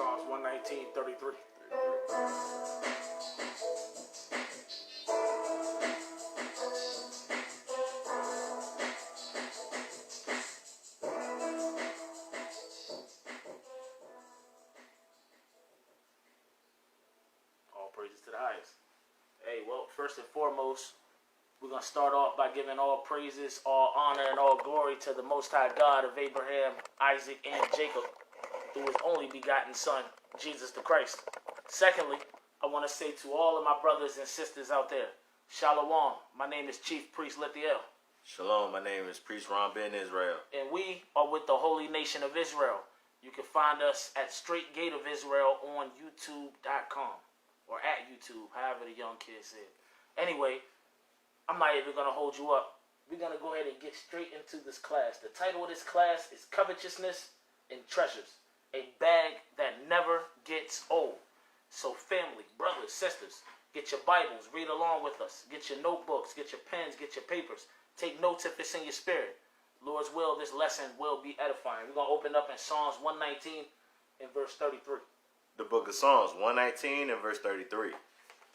Psalms 119:33. All praises to the highest. Hey, well, first and foremost, we're going to start off by giving all praises, all honor, and all glory to the Most High God of Abraham, Isaac, and Jacob, through his only begotten Son, Jesus the Christ. Secondly, I want to say to all of my brothers and sisters out there, Shalom, my name is Chief Priest Lithiyel. Shalom, my name is Priest RamBen Israel. And we are with the Holy Nation of Israel. You can find us at Straitgateofisrael on YouTube.com. Or at YouTube, however the young kids say it. Anyway, I'm not even going to hold you up. We're going to go ahead and get straight into this class. The title of this class is Covetousness and Treasures. A bag that never gets old. So family, brothers, sisters, get your Bibles, read along with us. Get your notebooks, get your pens, get your papers. Take notes if it's in your spirit. Lord's will, this lesson will be edifying. We're going to open up in Psalms 119 and verse 33. The book of Psalms 119 and verse 33.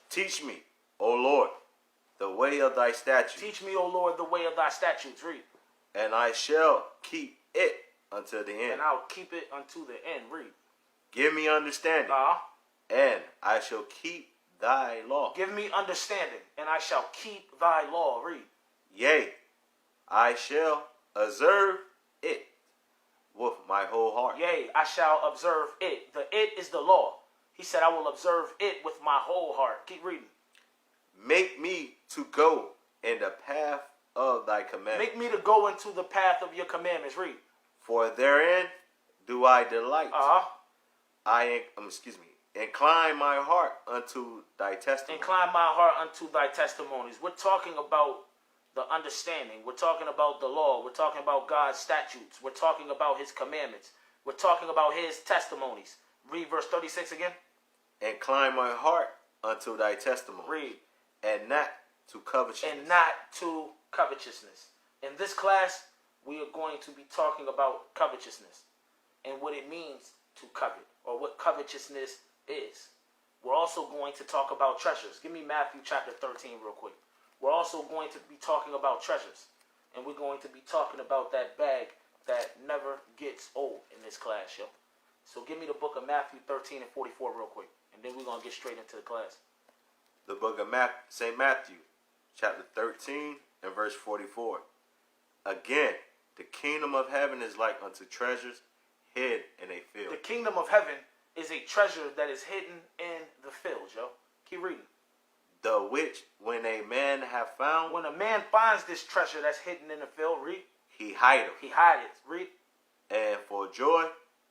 Teach me, O Lord, the way of thy statutes. Teach me, O Lord, the way of thy statutes. Read. And I shall keep it until the end. And I'll keep it unto the end. Read. Give me understanding, and I shall keep thy law. Give me understanding, and I shall keep thy law. Read. Yea, I shall observe it with my whole heart. Yea, I shall observe it. The it is the law. He said, I will observe it with my whole heart. Keep reading. Make me to go in the path of thy commandments. Make me to go into the path of your commandments. Read. For therein do I delight. Incline my heart unto thy testimonies. Incline my heart unto thy testimonies. We're talking about the understanding. We're talking about the law. We're talking about God's statutes. We're talking about his commandments. We're talking about his testimonies. Read verse 36 again. Incline my heart unto thy testimony. Read. And not to covetousness. And not to covetousness. In this class, we are going to be talking about covetousness and what it means to covet, or what covetousness is. We're also going to talk about treasures. Give me Matthew chapter 13 real quick. We're also going to be talking about treasures. And we're going to be talking about that bag that never gets old in this class, yo. So give me the book of Matthew 13 and 44 real quick. And then we're going to get straight into the class. The book of St. Matthew, chapter 13 and verse 44. Again, the kingdom of heaven is like unto treasures hid in a field. The kingdom of heaven is a treasure that is hidden in the field, yo. Keep reading. The which, when a man have found. When a man finds this treasure that's hidden in the field, read. He hideth. He hideth, read. And for joy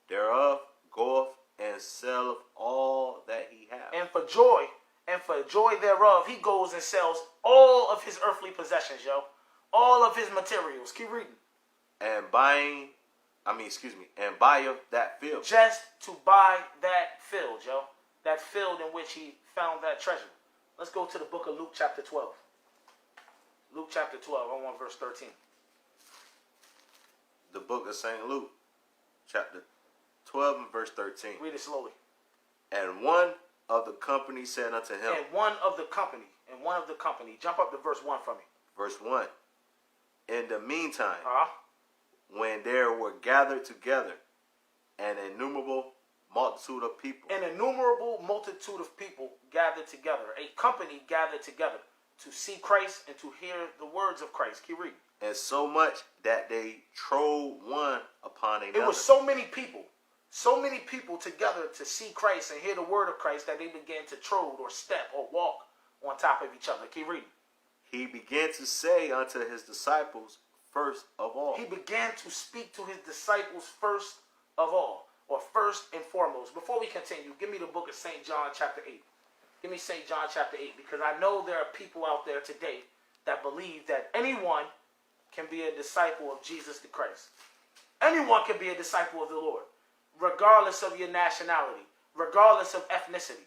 thereof goeth and selleth all that he hath. And for joy thereof, he goes and sells all of his earthly possessions, yo. All of his materials. Keep reading. And buyeth that field. Just to buy that field, yo. That field in which he found that treasure. Let's go to the book of Luke chapter 12. Luke chapter 12, I want verse 13. The book of St. Luke, chapter 12 and verse 13. Read it slowly. And one of the company said unto him. And one of the company. Jump up to verse 1 for me. Verse 1. In the meantime, when there were gathered together an innumerable multitude of people. An innumerable multitude of people gathered together. A company gathered together to see Christ and to hear the words of Christ. Keep reading. And so much that they trode one upon another. It was so many people together to see Christ and hear the word of Christ that they began to trode or step or walk on top of each other. Keep reading. He began to say unto his disciples first of all. He began to speak to his disciples first of all, or first and foremost. Before we continue, give me the book of St. John chapter 8. Give me St. John chapter 8, because I know there are people out there today that believe that anyone can be a disciple of Jesus the Christ. Anyone can be a disciple of the Lord, regardless of your nationality, regardless of ethnicity.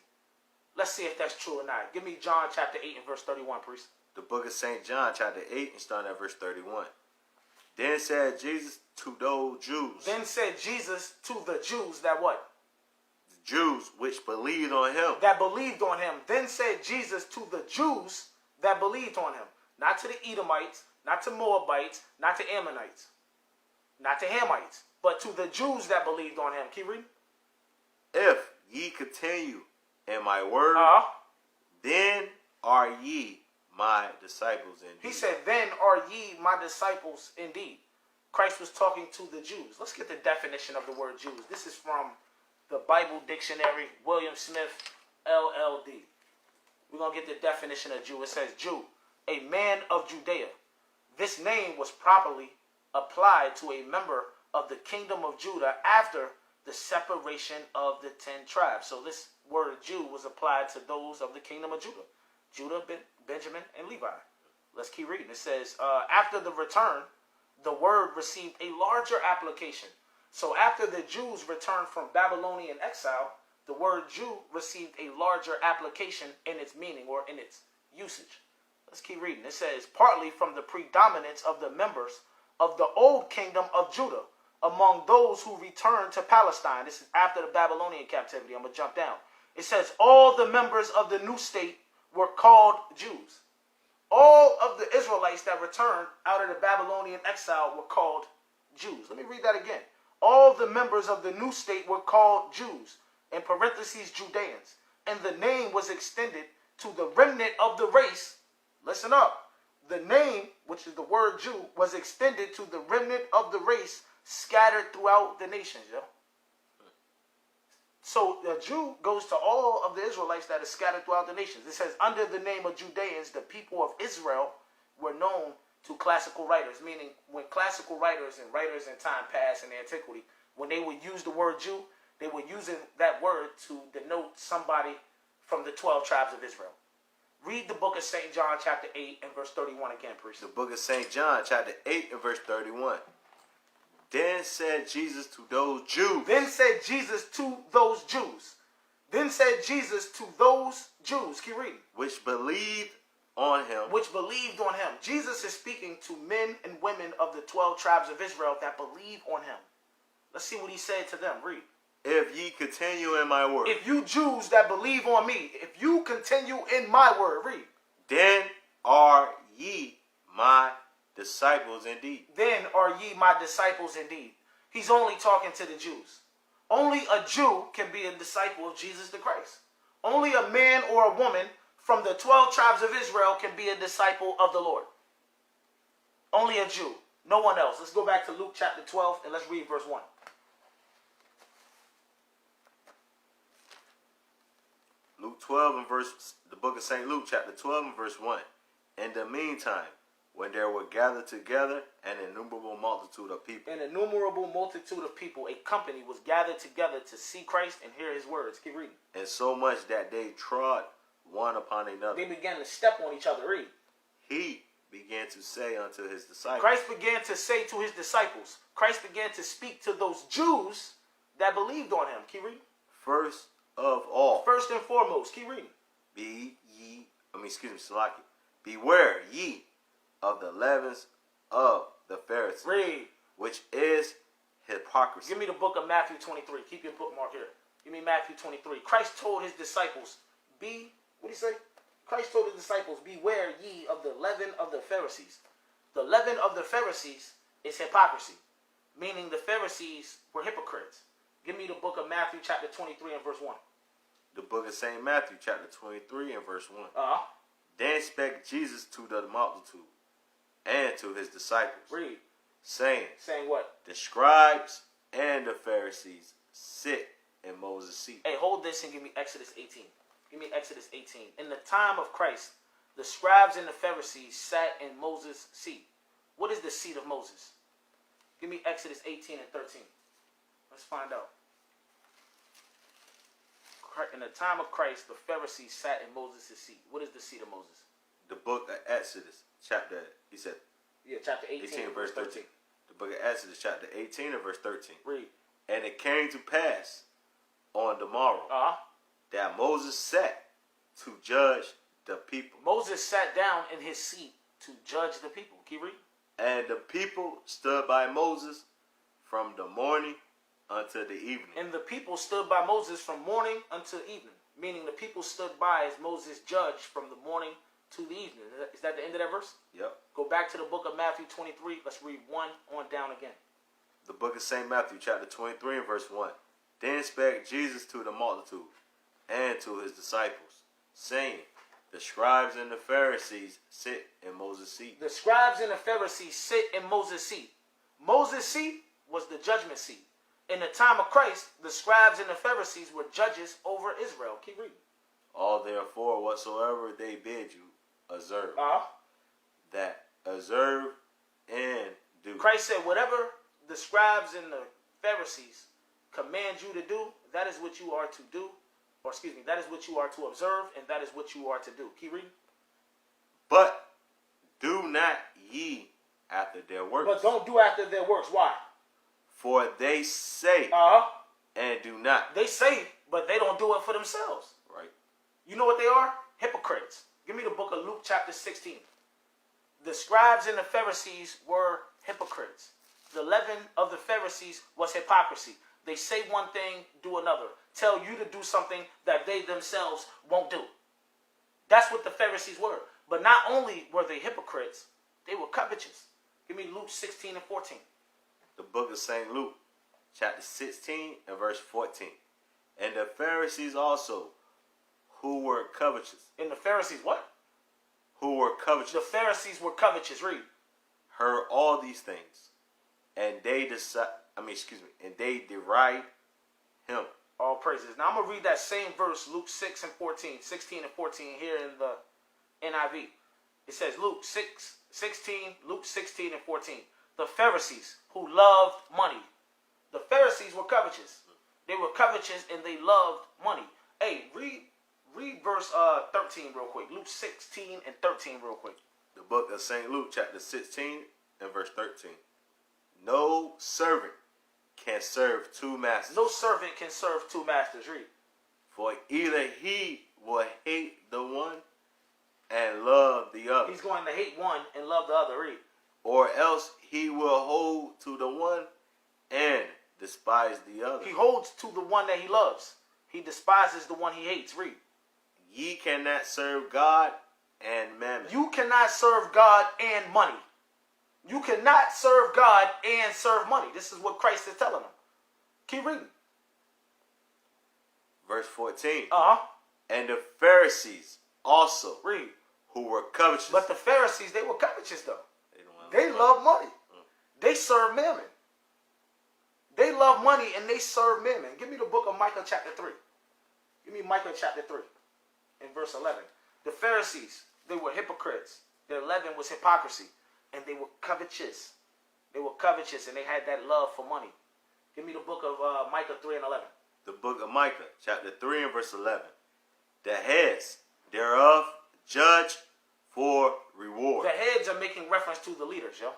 Let's see if that's true or not. Give me John chapter 8 and verse 31, priest. The book of St. John chapter 8 and starting at verse 31. Then said Jesus to those Jews. Then said Jesus to the Jews that what? The Jews which believed on him. That believed on him. Then said Jesus to the Jews that believed on him. Not to the Edomites, not to Moabites, not to Ammonites, not to Hamites, but to the Jews that believed on him. Keep reading. If ye continue in my word, then are ye my disciples indeed. He said, then are ye my disciples indeed. Christ was talking to the Jews. Let's get the definition of the word Jews. This is from the Bible Dictionary, William Smith, LLD. We're going to get the definition of Jew. It says, Jew, a man of Judea. This name was properly applied to a member of the kingdom of Judah after the separation of the 10 tribes. So this word Jew was applied to those of the kingdom of Judah. Judah, Benjamin, and Levi. Let's keep reading. It says, after the return, the word received a larger application. So after the Jews returned from Babylonian exile, the word Jew received a larger application in its meaning or in its usage. Let's keep reading. It says, partly from the predominance of the members of the old kingdom of Judah among those who returned to Palestine. This is after the Babylonian captivity. I'm going to jump down. It says, all the members of the new state were called Jews. All of the Israelites that returned out of the Babylonian exile were called Jews. Let me read that again. All the members of the new state were called Jews, in parentheses, Judeans. And the name was extended to the remnant of the race. Listen up. The name, which is the word Jew, was extended to the remnant of the race scattered throughout the nations. Yo. So the Jew goes to all of the Israelites that are scattered throughout the nations. It says, under the name of Judeans, the people of Israel were known to classical writers, meaning when classical writers and writers in time past in antiquity, when they would use the word Jew, they were using that word to denote somebody from the 12 tribes of Israel. Read the book of St. John chapter 8 and verse 31 again, priest. The book of St. John chapter 8 and verse 31. Then said Jesus to those Jews. Then said Jesus to those Jews. Then said Jesus to those Jews. Keep reading. Which believed on him. Which believed on him. Jesus is speaking to men and women of the 12 tribes of Israel that believe on him. Let's see what he said to them. Read. If ye continue in my word. If you Jews that believe on me, if you continue in my word, read. Then are ye my disciples indeed. Then are ye my disciples indeed. He's only talking to the Jews. Only a Jew can be a disciple of Jesus the Christ. Only a man or a woman from the 12 tribes of Israel can be a disciple of the Lord. Only a Jew. No one else. Let's go back to Luke chapter 12 and let's read verse 1. Luke 12 and the book of St. Luke chapter 12 and verse 1. In the meantime, when there were gathered together an innumerable multitude of people. An innumerable multitude of people, a company was gathered together to see Christ and hear his words. Keep reading. And so much that they trod one upon another. They began to step on each other. Read. He began to say unto his disciples. Christ began to say to his disciples. Christ began to speak to those Jews that believed on him. Keep reading. First of all. First and foremost. Keep reading. Salaki. Beware ye of the leavens of the Pharisees. Read. Which is hypocrisy. Give me the book of Matthew 23. Keep your bookmark here. Give me Matthew 23. Christ told his disciples, what did he say? Christ told his disciples, beware ye of the leaven of the Pharisees. The leaven of the Pharisees is hypocrisy, meaning the Pharisees were hypocrites. Give me the book of Matthew chapter 23 and verse 1. The book of St. Matthew chapter 23 and verse 1. Uh-huh. Then spake Jesus to the multitude and to his disciples. Read. Saying what? The scribes and the Pharisees sit in Moses' seat. Hey, hold this and give me Exodus 18. Give me Exodus 18. In the time of Christ, the scribes and the Pharisees sat in Moses' seat. What is the seat of Moses? Give me Exodus 18 and 13. Let's find out. In the time of Christ, the Pharisees sat in Moses' seat. What is the seat of Moses? The book of Exodus, chapter 18 verse 13. The book of Exodus, chapter 18 and verse 13. Read. And it came to pass on the morrow that Moses sat to judge the people. Moses sat down in his seat to judge the people. Keep reading. And the people stood by Moses from the morning until the evening. And the people stood by Moses from morning until evening. Meaning the people stood by as Moses judged from the morning to the evening. Is that the end of that verse? Yep. Go back to the book of Matthew 23. Let's read 1 on down again. The book of St. Matthew, chapter 23 and verse 1. Then spake Jesus to the multitude and to his disciples, saying, the scribes and the Pharisees sit in Moses' seat. The scribes and the Pharisees sit in Moses' seat. Moses' seat was the judgment seat. In the time of Christ, the scribes and the Pharisees were judges over Israel. Keep reading. All therefore whatsoever they bid you, observe. That observe and do. Christ said, whatever the scribes and the Pharisees command you to do, that is what you are to do. Or excuse me, that is what you are to observe, and that is what you are to do. Keep reading. But do not ye after their works. But don't do after their works. Why? For they say and do not. They say, but they don't do it for themselves. Right. You know what they are? Hypocrites. Give me the book of Luke chapter 16. The scribes and the Pharisees were hypocrites. The leaven of the Pharisees was hypocrisy. They say one thing, do another. Tell you to do something that they themselves won't do. That's what the Pharisees were. But not only were they hypocrites, they were covetous. Give me Luke 16 and 14. The book of St. Luke, chapter 16 and verse 14. And the Pharisees also, who were covetous. And the Pharisees what? Who were covetous. The Pharisees were covetous. Read. Heard all these things, and they and they deride him. All praises. Now I'm going to read that same verse, Luke 6 and 14, 16 and 14 here in the NIV. It says Luke 16 and 14. The Pharisees who loved money. The Pharisees were covetous. They were covetous and they loved money. Hey, read verse 13 real quick. Luke 16 and 13 real quick. The book of St. Luke, chapter 16 and verse 13. No servant can serve two masters. No servant can serve two masters. Read. For either he will hate the one and love the other. He's going to hate one and love the other. Read. Or else he will hold to the one and despise the other. He holds to the one that he loves. He despises the one he hates. Read. Ye cannot serve God and mammon. You cannot serve God and money. You cannot serve God and serve money. This is what Christ is telling them. Keep reading. Verse 14. And the Pharisees also, read, who were covetous. But the Pharisees, they were covetous though. They love money. They serve mammon. They love money and they serve mammon. Give me the book of Micah chapter 3. Give me Micah chapter 3 in verse 11. The Pharisees, they were hypocrites. Their leaven was hypocrisy. And they were covetous. They were covetous and they had that love for money. Give me the book of Micah 3 and 11. The book of Micah, chapter 3 and verse 11. The heads thereof judge for reward. The heads are making reference to the leaders, yo.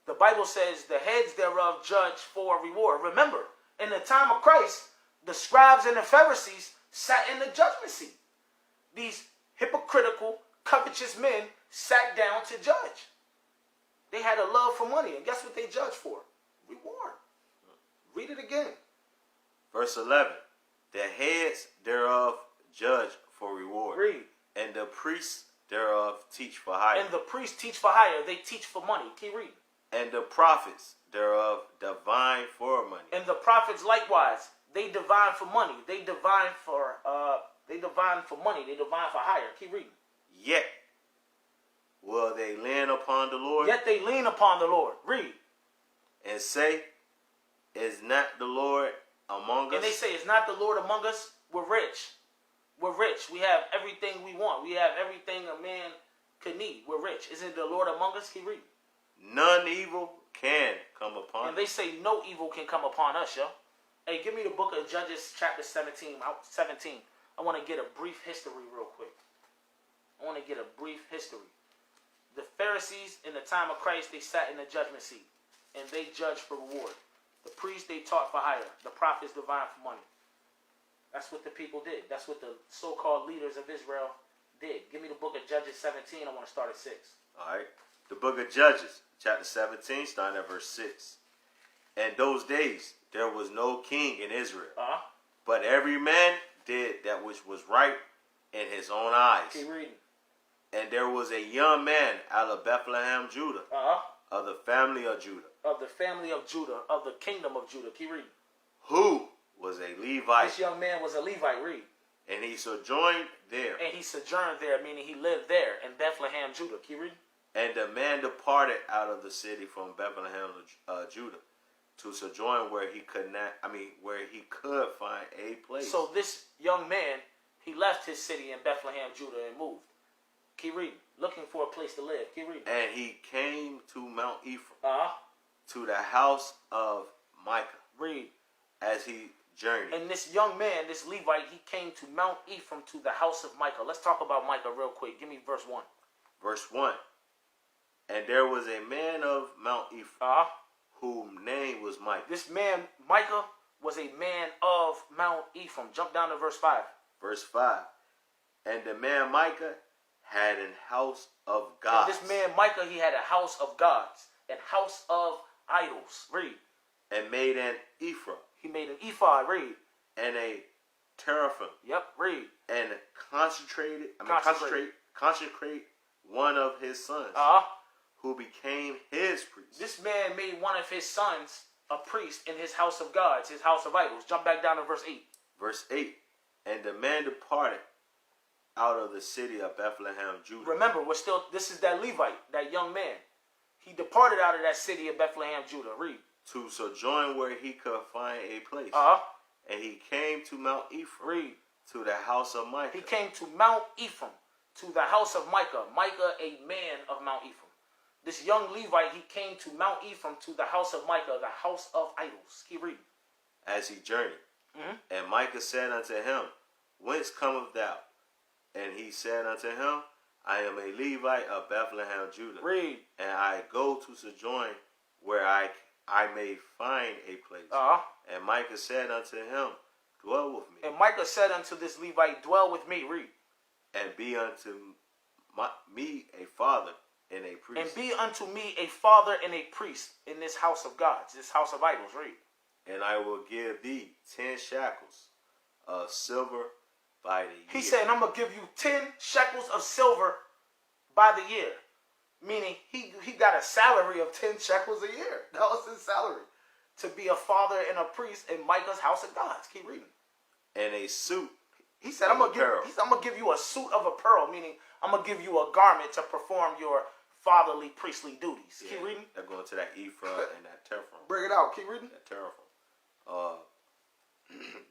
The Bible says the heads thereof judge for reward. Remember, in the time of Christ, the scribes and the Pharisees sat in the judgment seat. These hypocritical, covetous men sat down to judge. They had a love for money, and guess what they judged for? Reward. Read it again. Verse 11. The heads thereof judge for reward. Read. And the priests thereof teach for hire. And the priests teach for hire. They teach for money. Keep reading. And the prophets thereof divine for money. And the prophets likewise, they divine for money. They divine for money. They divine for hire. Keep reading. Yet will they lean upon the Lord? Yet they lean upon the Lord. Read. And say, is not the Lord among us? And they say, is not the Lord among us? We're rich. We're rich. We have everything we want. We have everything a man could need. We're rich. Isn't the Lord among us? Keep reading. None evil can come upon us. And they say no evil can come upon us, yo. Hey, give me the book of Judges chapter 17. I want to get a brief history real quick. The Pharisees in the time of Christ, they sat in the judgment seat. And they judged for reward. The priests, they taught for hire. The prophets divine for money. That's what the people did. That's what the so-called leaders of Israel did. Give me the book of Judges 17. I want to start at 6. All right. The book of Judges, chapter 17, starting at verse 6. In those days there was no king in Israel, Uh-huh. but every man did that which was right in his own eyes. Keep reading. And there was a young man out of Bethlehem, Judah, Uh-huh. of the family of Judah, Of the family of Judah, of the kingdom of Judah. Keep reading. who was a Levite, This young man was a Levite. Read. and he sojourned there. And he sojourned there, meaning he lived there in Bethlehem, Judah. Keep reading. And the man departed out of the city from Bethlehem, Judah, to sojourn where he could not. Where he could find a place. So this young man, he left his city in Bethlehem, Judah, and moved. Keep reading. Looking for a place to live. Keep reading. And he came to Mount Ephraim, Uh-huh. to the house of Micah, Read. as he journeyed. And this young man, this Levite, he came to Mount Ephraim, to the house of Micah. Let's talk about Micah real quick. Give me verse 1. Verse 1. And there was a man of Mount Ephraim, Uh-huh. whose name was Micah. This man, Micah, was a man of Mount Ephraim. Jump down to verse 5. Verse 5. And the man Micah had an house of And gods. this man, Micah, he had a house of gods and house of idols. Read. And made an ephod, He made an ephod. Read. and a teraphim, Yep. Read. and consecrate one of his sons, Uh-huh. who became his priest. This man made one of his sons a priest in his house of gods, his house of idols. Jump back down to verse 8. Verse 8. And the man departed out of the city of Bethlehem, Judah. Remember, this is that Levite, that young man. He departed out of that city of Bethlehem, Judah. Read. To sojourn where he could find a place. Uh-huh. And he came to Mount Ephraim, Read. to the house of Micah. He came to Mount Ephraim, to the house of Micah. Micah, a man of Mount Ephraim. This young Levite, he came to Mount Ephraim, to the house of Micah, the house of idols. Keep reading. as he journeyed. Mm-hmm. And Micah said unto him, Whence cometh thou? And he said unto him, I am a Levite of Bethlehem, Judah. Read. And I go to sojourn where I may find a place. Uh-huh. And Micah said unto him, Dwell with me, And Micah said unto this Levite, Dwell with me. Read. and be unto me a father and a priest. And be unto me a father and a priest in this house of gods, this house of idols. Read. And I will give thee 10 shekels of silver by the year. He said, I'm going to give you 10 shekels of silver by the year. Meaning he got a salary of 10 shekels a year. That was his salary. To be a father and a priest in Micah's house of gods. Keep reading. And a suit. He said, I'm going to give you a suit of apparel. Meaning, I'm going to give you a garment to perform your fatherly, priestly duties. Yeah, Keep reading. they're going to that ephod and that teraphim. Bring it out. Keep reading. That teraphim.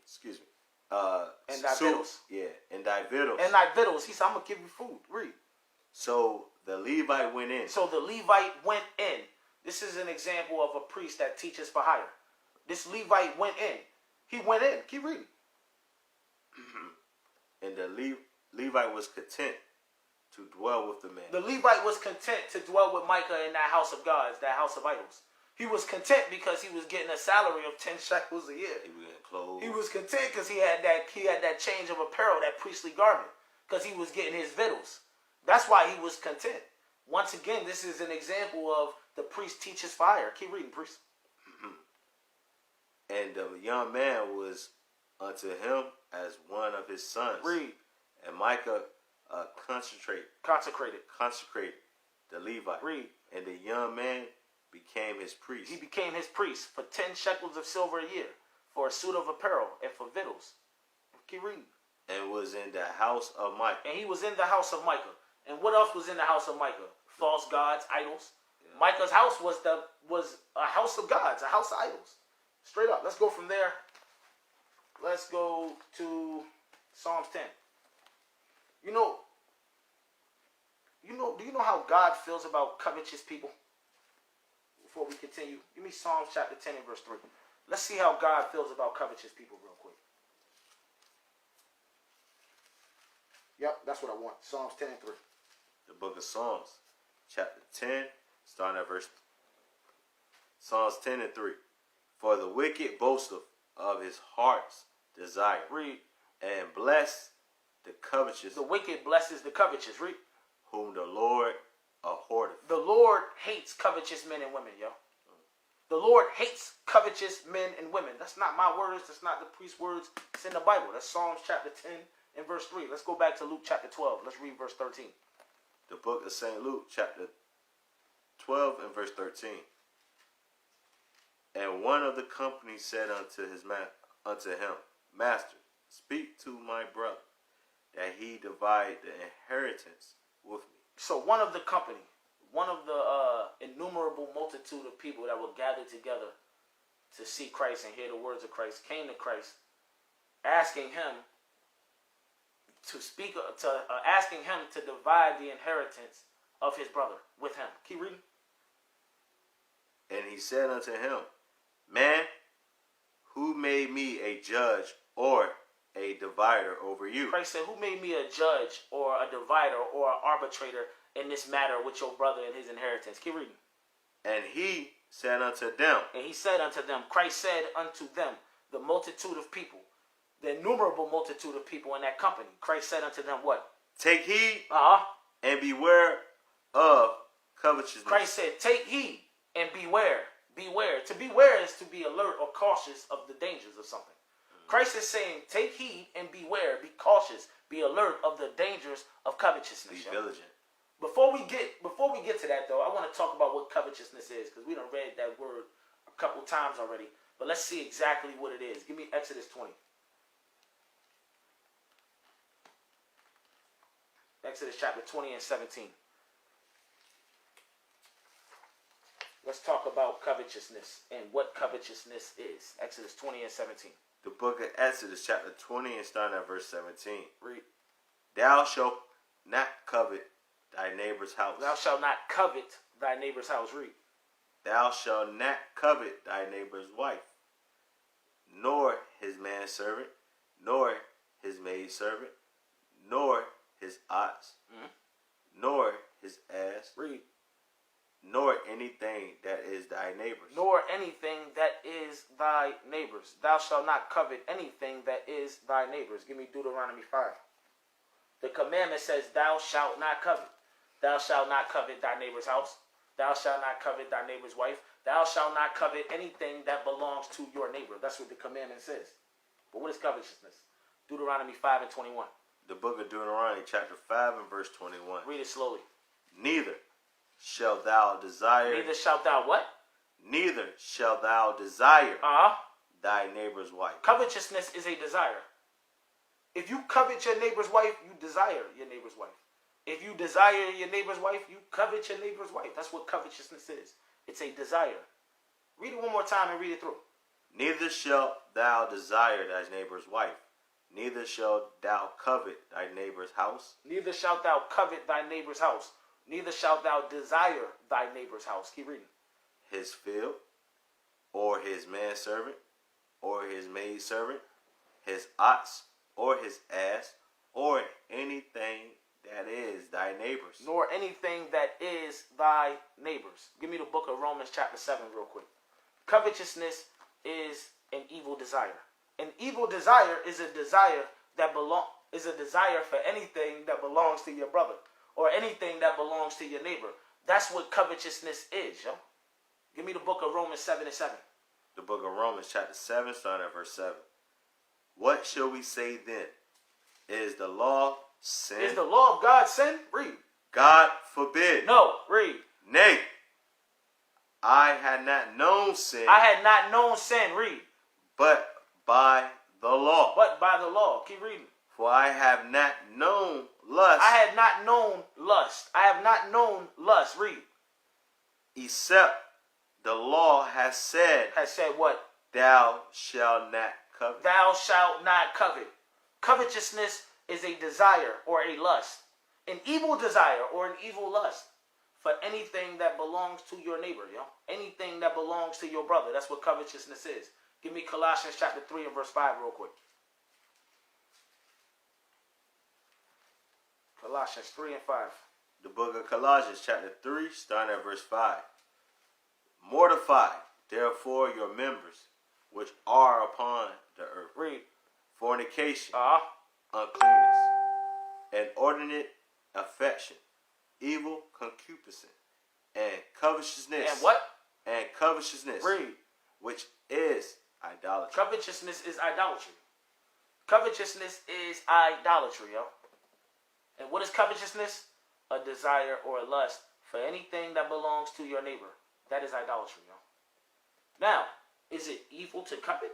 Excuse me. And thy suit, victuals. Yeah, and thy victuals. And thy victuals. He said, I'm going to give you food. Read. So the Levite went in. So the Levite went in. This is an example of a priest that teaches for hire. This Levite went in. He went in. Keep reading. And the Levite was content to dwell with the man. The Levite was content to dwell with Micah in that house of gods, that house of idols. He was content because he was getting a salary of 10 shekels a year. He was getting clothes. He was content because he had that change of apparel, that priestly garment, because he was getting his victuals. That's why he was content. Once again, this is an example of the priest teaches fire. Keep reading, priest. And the young man was unto him as one of his sons. Read. And Micah consecrated the Levite. Read. And the young man became his priest. He became his priest for 10 shekels of silver a year, for a suit of apparel, and for victuals. Keep reading. And was in the house of Micah. And he was in the house of Micah. And what else was in the house of Micah? False gods, idols. Yeah. Micah's house was a house of gods, a house of idols. Straight up. Let's go from there. Let's go to Psalms 10. Do you know how God feels about covetous people? Before we continue, give me Psalms chapter 10 and verse 3. Let's see how God feels about covetous people real quick. Yep, that's what I want. Psalms 10 and 3. The book of Psalms, chapter 10, starting at verse. Psalms 10 and 3. For the wicked boasteth of his heart's desire. Read. And bless the covetous. The wicked blesses the covetous. Read. Whom the Lord abhorreth. The Lord hates covetous men and women, yo. The Lord hates covetous men and women. That's not my words. That's not the priest's words. It's in the Bible. That's Psalms chapter 10 and verse 3. Let's go back to Luke chapter 12. Let's read verse 13. The book of St. Luke, chapter 12 and verse 13. And one of the company said unto him, Master, speak to my brother, that he divide the inheritance with me. So one of the company, one of the innumerable multitude of people that were gathered together to see Christ and hear the words of Christ, came to Christ, asking him to divide the inheritance of his brother with him. Keep reading. And he said unto him, Man, who made me a judge or a divider over you? Christ said, who made me a judge or a divider or an arbitrator in this matter with your brother and his inheritance? Keep reading. And he said unto them. And he said unto them, Christ said unto them, the multitude of people, the innumerable multitude of people in that company. Christ said unto them what? Take heed and beware of covetousness. Christ said, take heed and beware. Beware. To beware is to be alert or cautious of the dangers of something. Christ is saying, take heed and beware, be cautious, be alert of the dangers of covetousness. Be vigilant. Before we get to that though, I want to talk about what covetousness is, because we done read that word a couple times already. But let's see exactly what it is. Give me Exodus 20. Exodus chapter 20 and 17. Let's talk about covetousness and what covetousness is. Exodus 20 and 17. The book of Exodus chapter 20 and starting at verse 17. Read. Thou shalt not covet thy neighbor's house. Thou shalt not covet thy neighbor's house. Read. Thou shalt not covet thy neighbor's wife, nor his manservant, nor his maidservant, nor his ox, nor his ass. Read. Nor anything that is thy neighbor's. Nor anything that is thy neighbor's. Thou shalt not covet anything that is thy neighbor's. Give me Deuteronomy 5. The commandment says, thou shalt not covet. Thou shalt not covet thy neighbor's house. Thou shalt not covet thy neighbor's wife. Thou shalt not covet anything that belongs to your neighbor. That's what the commandment says. But what is covetousness? Deuteronomy 5 and 21. The book of Deuteronomy chapter 5 and verse 21. Read it slowly. Neither shalt thou desire. Neither shalt thou what? Neither shalt thou desire thy neighbor's wife. Covetousness is a desire. If you covet your neighbor's wife, you desire your neighbor's wife. If you desire your neighbor's wife, you covet your neighbor's wife. That's what covetousness is. It's a desire. Read it one more time and read it through. Neither shalt thou desire thy neighbor's wife. Neither shalt thou covet thy neighbor's house. Neither shalt thou covet thy neighbor's house. Neither shalt thou desire thy neighbor's house. Keep reading. His field, or his manservant, or his maidservant, his ox, or his ass, or anything that is thy neighbor's. Nor anything that is thy neighbor's. Give me the book of Romans chapter 7 real quick. Covetousness is an evil desire. An evil desire is a desire for anything that belongs to your brother or anything that belongs to your neighbor. That's what covetousness is, yo. Give me the book of Romans 7 and 7. The book of Romans chapter 7, starting at verse 7. What shall we say then? Is the law sin? Is the law of God sin? Read. God forbid. No, read. Nay, I had not known sin. I had not known sin. Read. But by the law. But by the law. Keep reading. For I have not known lust. I had not known lust. I have not known lust. Read. Except the law has said. Has said what? Thou shalt not covet. Thou shalt not covet. Covetousness is a desire or a lust. An evil desire or an evil lust for anything that belongs to your neighbor, yo. Anything that belongs to your brother. That's what covetousness is. Give me Colossians chapter 3 and verse 5 real quick. Colossians 3 and 5. The book of Colossians chapter 3, starting at verse 5. Mortify, therefore, your members, which are upon the earth. Read. Fornication, uncleanness, inordinate affection, evil concupiscence, and covetousness. And what? and covetousness, Read. which is idolatry. Covetousness is idolatry. Covetousness is idolatry, yo. And what is covetousness? A desire or a lust for anything that belongs to your neighbor. That is idolatry, yo. Now, is it evil to covet?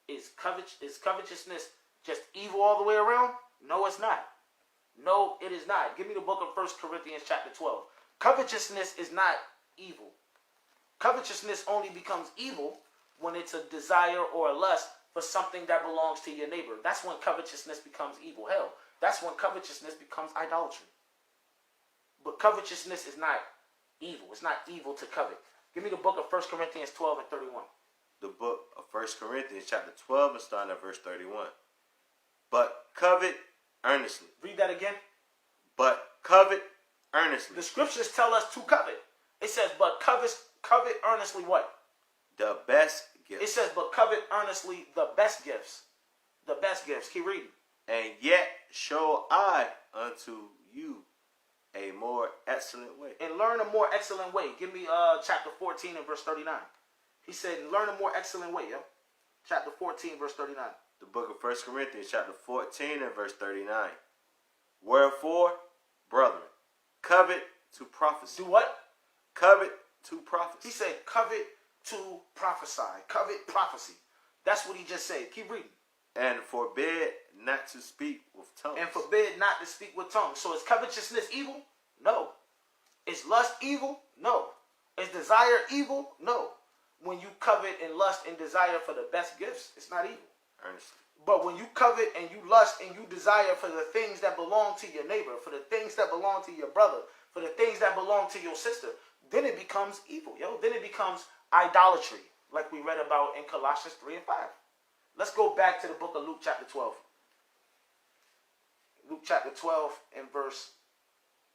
Is covetousness just evil all the way around? No, it's not. No, it is not. Give me the book of 1 Corinthians chapter 12. Covetousness is not evil. Covetousness only becomes evil when it's a desire or a lust for something that belongs to your neighbor. That's when covetousness becomes evil. Hell, that's when covetousness becomes idolatry. But covetousness is not evil. It's not evil to covet. Give me the book of 1 Corinthians 12 and 31. The book of 1 Corinthians chapter 12 and starting at verse 31. But covet earnestly. Read that again. But covet earnestly. The scriptures tell us to covet. It says, but covet earnestly what? The best gift. It says, but covet earnestly the best gifts. The best gifts. Keep reading. And yet show I unto you a more excellent way. And learn a more excellent way. Give me chapter 14 and verse 39. He said, learn a more excellent way, yo. Chapter 14, verse 39. The book of 1 Corinthians chapter 14 and verse 39. Wherefore, brethren, covet to prophecy. Do what? Covet to prophecy. He said, covet to prophesy. Covet prophecy. That's what he just said. Keep reading. And forbid not to speak with tongues. And forbid not to speak with tongues. So is covetousness evil? No. Is lust evil? No. Is desire evil? No. When you covet and lust and desire for the best gifts, it's not evil. Earnestly. But when you covet and you lust and you desire for the things that belong to your neighbor, for the things that belong to your brother, for the things that belong to your sister, then it becomes evil, yo. Then it becomes idolatry, like we read about in Colossians 3 and 5. Let's go back to the book of Luke chapter 12. Luke chapter 12 and verse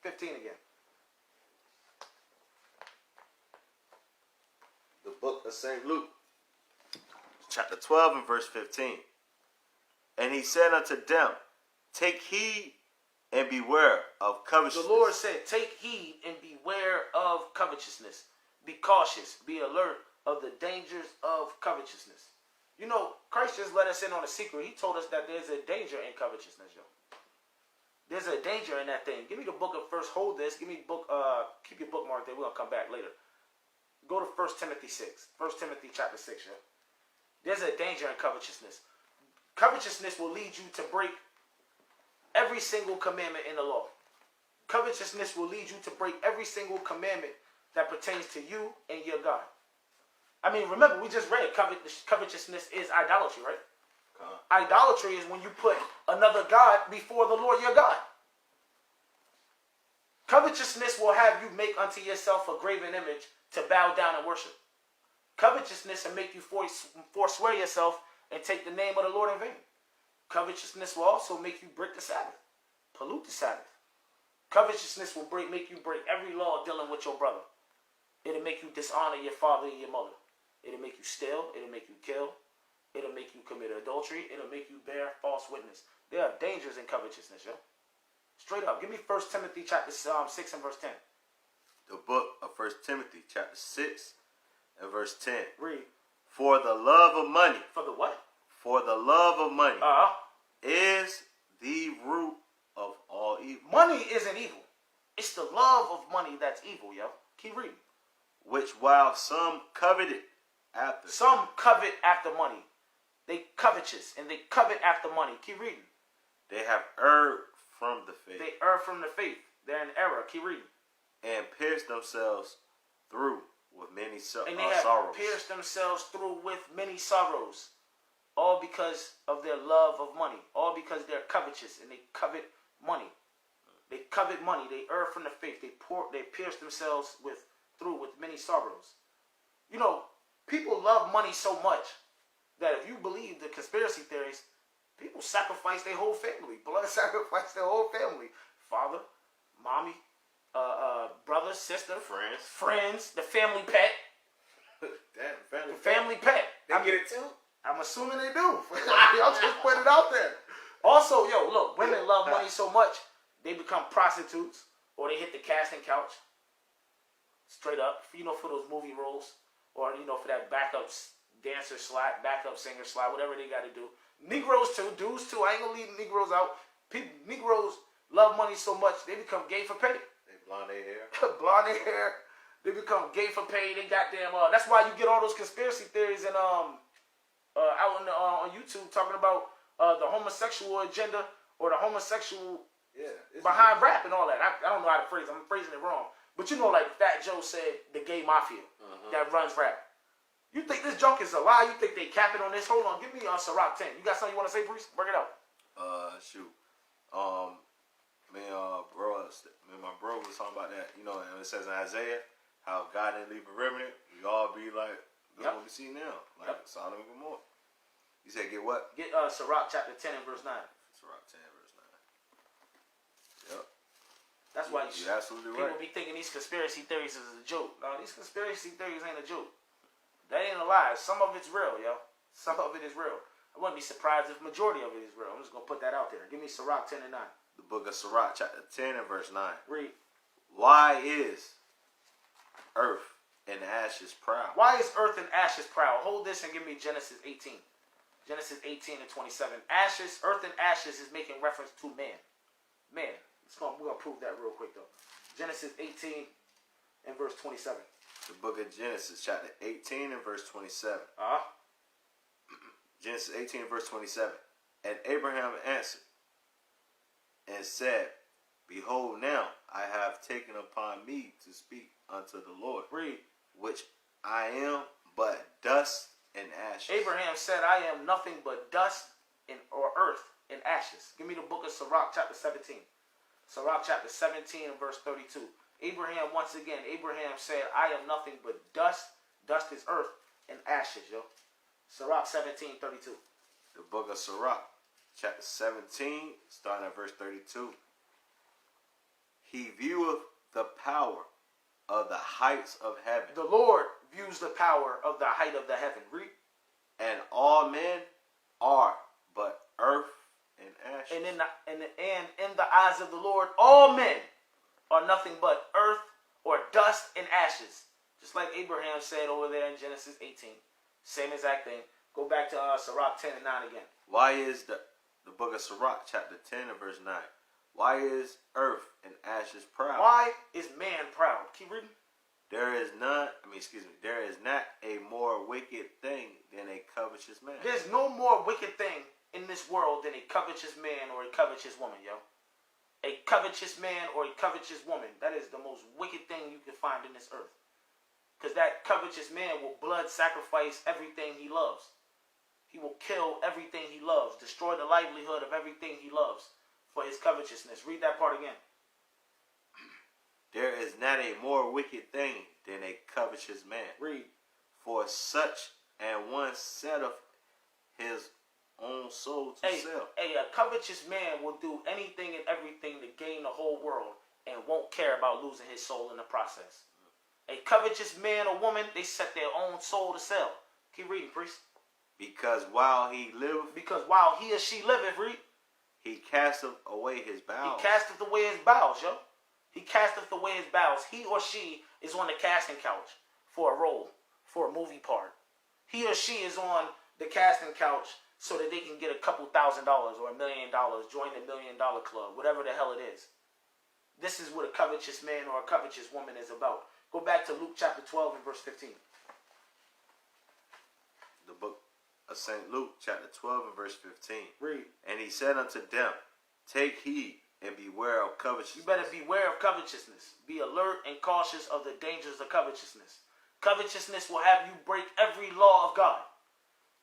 15 again. The book of St. Luke, chapter 12 and verse 15. And he said unto them, take heed and beware of covetousness. The Lord said, take heed and beware of covetousness. Be cautious, be alert of the dangers of covetousness. You know, Christ just let us in on a secret. He told us that there's a danger in covetousness, yo. There's a danger in that thing. Give me the book of first, hold this. Give me the book, keep your bookmark there. We're going to come back later. Go to 1 Timothy 6. 1 Timothy chapter 6, yo. There's a danger in covetousness. Covetousness will lead you to break every single commandment in the law. Covetousness will lead you to break every single commandment that pertains to you and your God. I mean, remember, we just read covetousness is idolatry, right? Idolatry is when you put another God before the Lord your God. Covetousness will have you make unto yourself a graven image to bow down and worship. Covetousness will make you forswear yourself and take the name of the Lord in vain. Covetousness will also make you break the Sabbath, pollute the Sabbath. Covetousness will make you break every law dealing with your brother. It'll make you dishonor your father and your mother. It'll make you steal. It'll make you kill. It'll make you commit adultery. It'll make you bear false witness. There are dangers in covetousness, yo. Straight up. Give me 1 Timothy chapter 6 and verse 10. The book of 1 Timothy chapter 6 and verse 10. Read. For the love of money. For the what? For the love of money Uh-huh. is the root of all evil. Money isn't evil. It's the love of money that's evil, yo. Keep reading. Which while some coveted after. Some covet after money. They covetous and they covet after money. Keep reading. They have erred from the faith. They err from the faith. They're in error. Keep reading. And pierced themselves through with many sorrows. And they have pierced themselves through with many sorrows. All because of their love of money. All because they're covetous and they covet money. They covet money. They err from the faith. They pierce themselves through with many sorrows. You know, people love money so much that if you believe the conspiracy theories, people sacrifice their whole family. Blood sacrifice their whole family. Father, mommy, brother, sister, friends, the family pet. Damn, family pet. They get it too? I'm assuming they do. Y'all just put it out there. Also, yo, look, women love money so much, they become prostitutes or they hit the casting couch. Straight up, you know, for those movie roles. or for that backup dancer slot, backup singer slot, whatever they got to do. Negroes too, dudes too. I ain't gonna leave Negroes out. Negroes love money so much they become gay for pay. They blonde their hair. Blonde their hair. They become gay for pay. They goddamn. That's why you get all those conspiracy theories and out on YouTube talking about the homosexual agenda or the homosexual behind rap and all that. I don't know how to phrase it. I'm phrasing it wrong. But like Fat Joe said, the gay mafia that runs rap. You think this junk is a lie? You think they capping on this? Hold on, give me Ciroc 10. You got something you want to say, Bruce? Bring it out. Shoot. Me and my bro was talking about that. And it says in Isaiah how God didn't leave a remnant. We all be like, look what we see now, like Sodom and Gomorrah. You said get what? Get Ciroc chapter 10 and verse 9. Ciroc 10 verse 9. Yep. That's why you're absolutely right. People be thinking these conspiracy theories is a joke. No, these conspiracy theories ain't a joke. That ain't a lie. Some of it's real, yo. Some of it is real. I wouldn't be surprised if majority of it is real. I'm just going to put that out there. Give me Ciroc 10 and 9. The book of Ciroc, chapter 10 and verse 9. Read. Why is earth and ashes proud? Why is earth and ashes proud? Hold this and give me Genesis 18. Genesis 18 and 27. Ashes, earth and ashes is making reference to man. Man. We're going to prove that real quick, though. Genesis 18 and verse 27. The book of Genesis, chapter 18 and verse 27. Genesis 18 and verse 27. And Abraham answered and said, Behold, now I have taken upon me to speak unto the Lord. Read. Which I am but dust and ashes. Abraham said, I am nothing but dust or earth and ashes. Give me the book of Ciroc, chapter 17. Ciroc, chapter 17 and verse 32. Abraham said, I am nothing but dust. Dust is earth and ashes, yo. Ciroc 17:32. The book of Ciroc, chapter 17, starting at verse 32. He vieweth the power of the heights of heaven. The Lord views the power of the height of the heaven. Read. And all men are but earth and ashes. And in the eyes of the Lord, all men are nothing but earth or dust and ashes. Just like Abraham said over there in Genesis 18. Same exact thing. Go back to Ciroc 10 and 9 again. Why is the book of Ciroc, chapter 10 and verse 9. Why is earth and ashes proud? Why is man proud? Keep reading. There is not a more wicked thing than a covetous man. There's no more wicked thing in this world than a covetous man or a covetous woman, yo. A covetous man or a covetous woman. That is the most wicked thing you can find in this earth. Because that covetous man will blood sacrifice everything he loves. He will kill everything he loves. Destroy the livelihood of everything he loves for his covetousness. Read that part again. There is not a more wicked thing than a covetous man. Read. For such and one setteth his own soul to sell. A covetous man will do anything and everything to gain the whole world and won't care about losing his soul in the process. A covetous man or woman, they set their own soul to sell. Keep reading, priest. Because while he or she liveth, read. He casteth away his bowels. He casteth away his bowels, yo. He casteth away his bowels. He or she is on the casting couch for a role, for a movie part. He or she is on the casting couch so that they can get a couple $1,000 or $1 million, join the $1 million club, whatever the hell it is. This is what a covetous man or a covetous woman is about. Go back to Luke chapter 12 and verse 15. The book of St. Luke chapter 12 and verse 15. Read. And he said unto them, Take heed and beware of covetousness. You better beware of covetousness. Be alert and cautious of the dangers of covetousness. Covetousness will have you break every law of God.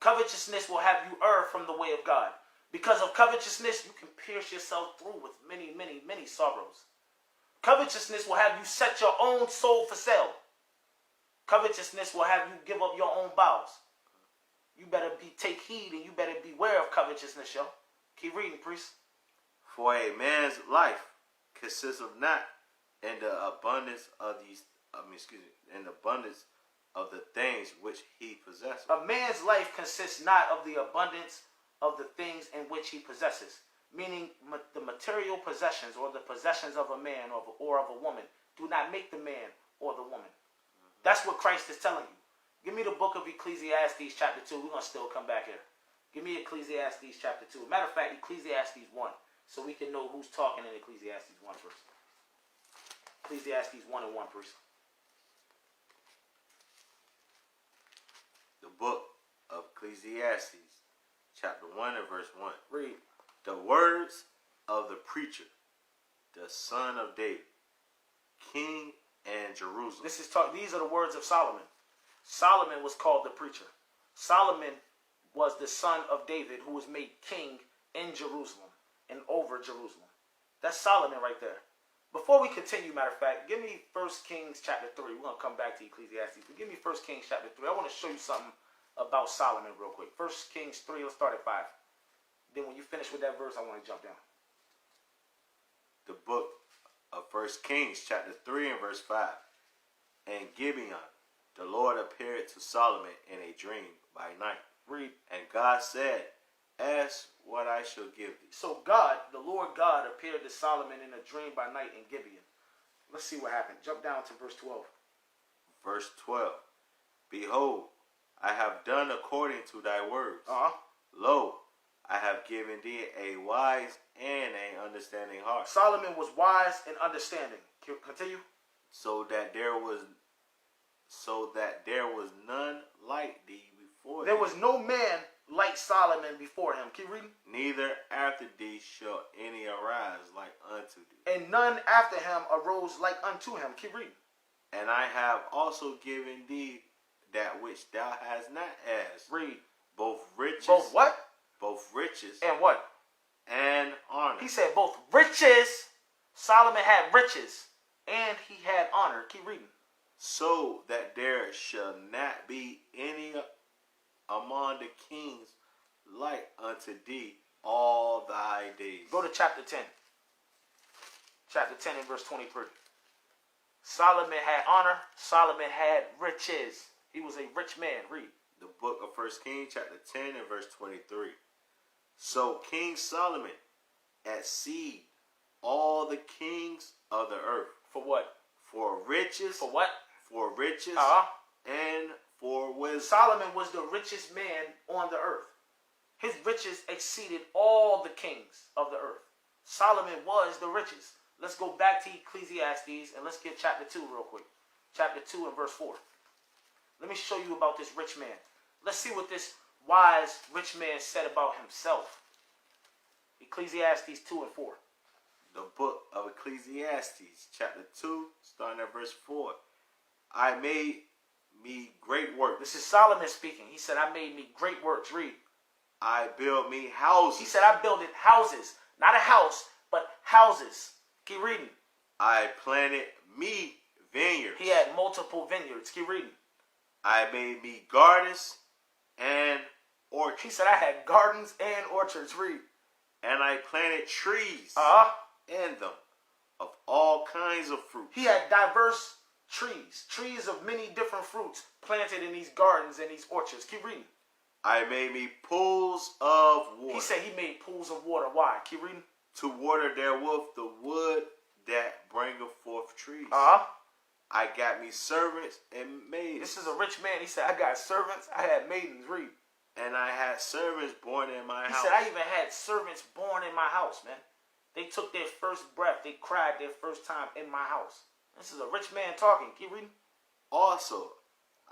Covetousness will have you err from the way of God. Because of covetousness, you can pierce yourself through with many, many, many sorrows. Covetousness will have you set your own soul for sale. Covetousness will have you give up your own bowels. You better take heed and you better beware of covetousness, yo. Keep reading, priest. For a man's life consists of not in the abundance of of the things which he possesses. A man's life consists not of the abundance of the things in which he possesses. Meaning the material possessions or the possessions of a man or of a woman do not make the man or the woman. That's what Christ is telling you. Give me the book of Ecclesiastes chapter 2. We're going to still come back here. Give me Ecclesiastes chapter 2. Matter of fact, Ecclesiastes 1. So we can know who's talking in Ecclesiastes 1 first. Ecclesiastes 1 and 1, priest. The book of Ecclesiastes, chapter 1 and verse 1. Read. The words of the preacher, the son of David, king in Jerusalem. These are the words of Solomon. Solomon was called the preacher. Solomon was the son of David who was made king in Jerusalem and over Jerusalem. That's Solomon right there. Before we continue, matter of fact, give me 1 Kings chapter 3. We're going to come back to Ecclesiastes. But give me 1 Kings chapter 3. I want to show you something about Solomon real quick. 1 Kings 3, let's start at 5. Then when you finish with that verse, I want to jump down. The book of 1 Kings chapter 3 and verse 5. And Gibeon, the Lord appeared to Solomon in a dream by night. Read. And God said, ask what I shall give thee. So God, the Lord God, appeared to Solomon in a dream by night in Gibeon. Let's see what happened. Jump down to verse 12. Verse 12. Behold, I have done according to thy words. Lo, I have given thee a wise and an understanding heart. Solomon was wise and understanding. Continue. So that there was none like thee before There thee. was no man like Solomon before him. Keep reading. Neither after thee shall any arise like unto thee. And none after him arose like unto him. Keep reading. And I have also given thee that which thou hast not asked. Read. Both riches. Both what? Both riches. And what? And honor. He said both riches. Solomon had riches. And he had honor. Keep reading. So that there shall not be any among the kings like unto thee all thy days. Go to chapter 10. Chapter 10 and verse 23. Solomon had honor. Solomon had riches. He was a rich man. Read. The book of 1 Kings chapter 10 and verse 23. So King Solomon exceeded all the kings of the earth. For what? For riches. For what? For riches and for wisdom. Solomon was the richest man on the earth. His riches exceeded all the kings of the earth. Solomon was the richest. Let's go back to Ecclesiastes and let's get chapter 2 real quick. Chapter 2 and verse 4. Let me show you about this rich man. Let's see what this wise rich man said about himself. Ecclesiastes 2 and 4. The book of Ecclesiastes chapter 2 starting at verse 4. I made me great works. This is Solomon speaking. He said, I made me great works. Read. I built me houses. He said, I builded houses. Not a house, but houses. Keep reading. I planted me vineyards. He had multiple vineyards. Keep reading. I made me gardens and orchards. He said, I had gardens and orchards. Read. And I planted trees in them of all kinds of fruit. He had diverse trees of many different fruits planted in these gardens and these orchards. Keep reading. I made me pools of water. He said he made pools of water. Why? Keep reading. To water therewith the wood that bringeth forth trees. I got me servants and maidens. This is a rich man. He said, I got servants. I had maidens. Read. And I had servants born in my house. He said, I even had servants born in my house, man. They took their first breath. They cried their first time in my house. This is a rich man talking. Keep reading. Also,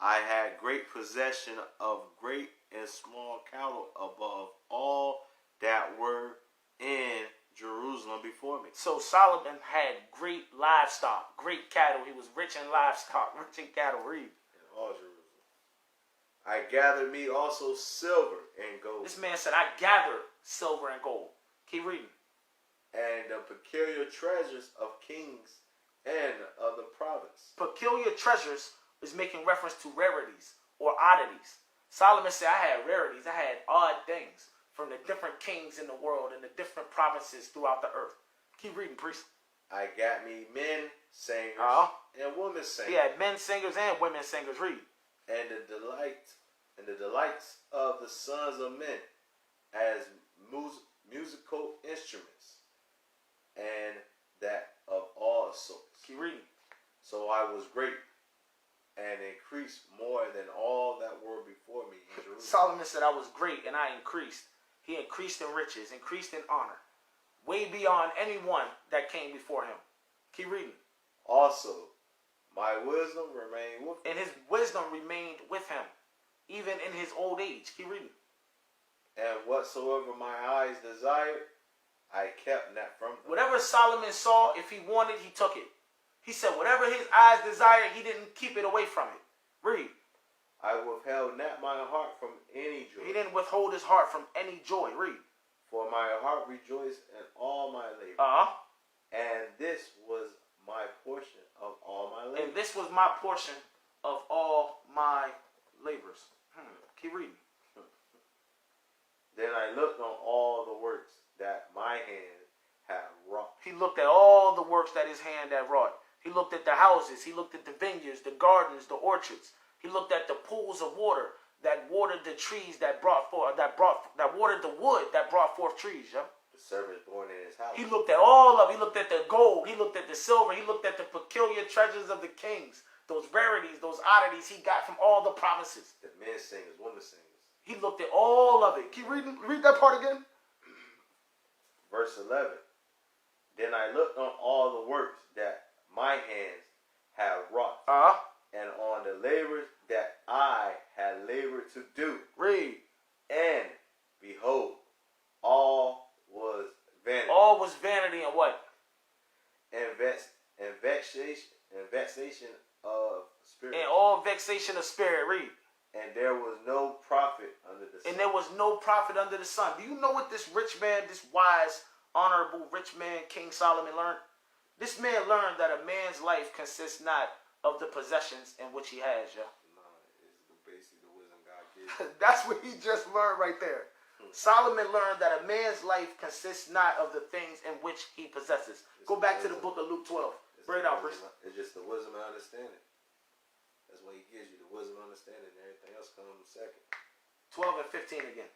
I had great possession of great and small cattle above all that were in Jerusalem before me. So Solomon had great livestock, great cattle. He was rich in livestock, rich in cattle. Read. In all Jerusalem. I gathered me also silver and gold. This man said, I gathered silver and gold. Keep reading. And the peculiar treasures of kings and of the province. Peculiar treasures is making reference to rarities or oddities. Solomon said, I had rarities. I had odd things from the different kings in the world and the different provinces throughout the earth. Keep reading, priest. I got me men singers and women singers. He had men singers and women singers. Read. And the delights of the sons of men as musical instruments, and that of all sorts. Keep reading. So I was great and increased more than all that were before me in Jerusalem. Solomon said, I was great and I increased. He increased in riches, increased in honor, way beyond anyone that came before him. Keep reading. Also, my wisdom remained with And his wisdom remained with him, even in his old age. Keep reading. and whatsoever my eyes desired, I kept not from them. Whatever Solomon saw, if he wanted, he took it. He said, whatever his eyes desired, he didn't keep it away from it. Read. I withheld not my heart from any joy. He didn't withhold his heart from any joy. Read. For my heart rejoiced in all my labor. And this was my portion of all my labor. And this was my portion of all my labors. Keep reading. Then I looked on all the works that my hand had wrought. He looked at all the works that his hand had wrought. He looked at the houses. He looked at the vineyards, the gardens, the orchards. He looked at the pools of water that watered the trees that watered the wood that brought forth trees. Yeah? The servants born in his house. He looked at all of it. He looked at the gold. He looked at the silver. He looked at the peculiar treasures of the kings. Those rarities, those oddities he got from all the provinces. The men singers, women singers. He looked at all of it. Keep reading. Read that part again. Verse 11. Then I looked on all the works that my hands had wrought, and on the labors that I had labored to do. Read. And behold, all was vanity. All was vanity and what? And vexation of spirit. And all vexation of spirit. Read. And there was no profit under the sun. And there was no profit under the sun. Do you know what this rich man, this wise, honorable rich man, King Solomon, learned? This man learned that a man's life consists not of the possessions in which he has, yeah? No, it's basically the wisdom God gives. That's what he just learned right there. Solomon learned that a man's life consists not of the things in which he possesses. Go back to the book of Luke 12. Bring it out, Bruce. It's just the wisdom and understanding. That's what he gives you, the wisdom and understanding. Everything else comes second. 12 and 15 again.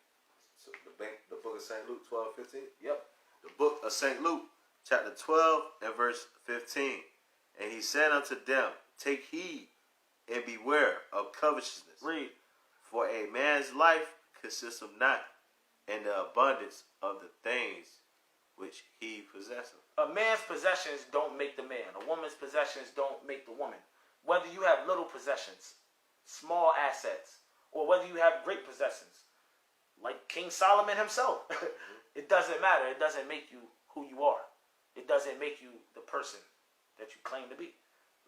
So the book of St. Luke 12, 15? Yep. The book of St. Luke, chapter 12 and verse 15. And he said unto them, take heed and beware of covetousness. Read. For a man's life consists of not in the abundance of the things which he possesseth. A man's possessions don't make the man. A woman's possessions don't make the woman. Whether you have little possessions, small assets, or whether you have great possessions, like King Solomon himself, it doesn't matter. It doesn't make you who you are. It doesn't make you the person that you claim to be.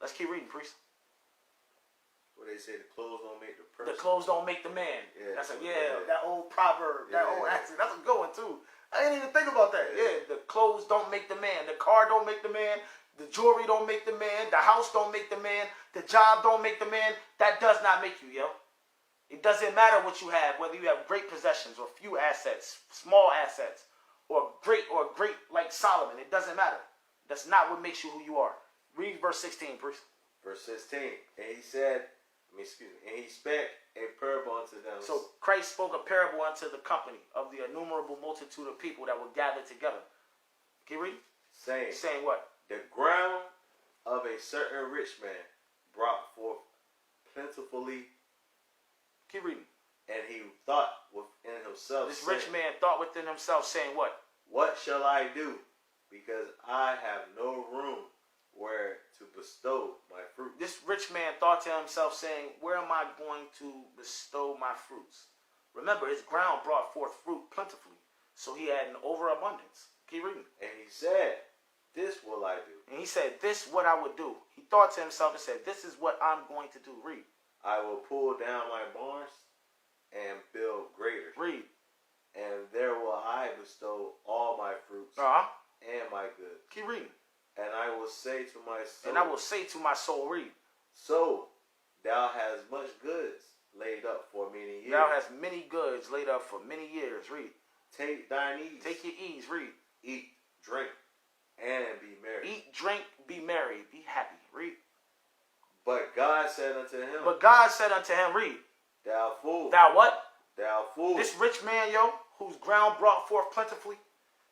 Let's keep reading, priest. What they say, the clothes don't make the person. The clothes don't make the man. Yeah, That's yeah. that old proverb, that old accent. That's a good one too. I didn't even think about that. Yeah, the clothes don't make the man. The car don't make the man. The jewelry don't make the man. The house don't make the man. The job don't make the man. That does not make you, yo. It doesn't matter what you have, whether you have great possessions or few assets, small assets, or great like Solomon. It doesn't matter. That's not what makes you who you are. Read verse 16, priest. Verse 16. And he said, and he spake a parable unto them. So Christ spoke a parable unto the company of the innumerable multitude of people that were gathered together. Can you read? Saying what? The ground of a certain rich man brought forth plentifully. Keep reading. And he thought within himself. This rich man thought within himself, saying what? What shall I do? Because I have no room where to bestow my fruit. This rich man thought to himself, saying, where am I going to bestow my fruits? Remember, his ground brought forth fruit plentifully, so he had an overabundance. Keep reading. And he said, this will I do. And he said, this what I would do. He thought to himself and said, this is what I'm going to do. Read. I will pull down my barns and build greater. Read. And there will I bestow all my fruits and my goods. Keep reading. And I will say to my soul. And I will say to my soul, read. So thou hast much goods laid up for many years. Thou hast many goods laid up for many years. Read. Take thine ease. Take your ease. Read. Eat, drink, and be merry. Eat, drink, be merry, be happy. Read. But God said unto him. But God said unto him, read. Thou fool. Thou what? Thou fool. This rich man, yo, whose ground brought forth plentifully.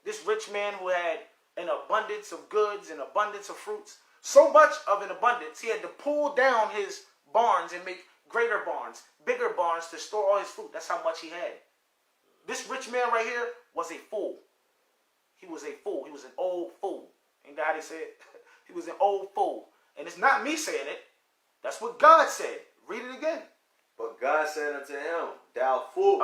This rich man who had an abundance of goods and abundance of fruits. So much of an abundance, he had to pull down his barns and make greater barns, bigger barns to store all his fruit. That's how much he had. This rich man right here was a fool. He was a fool. He was an old fool. Ain't that how they say it? He was an old fool. And it's not me saying it. That's what God said. Read it again. But God said unto him, Thou fool,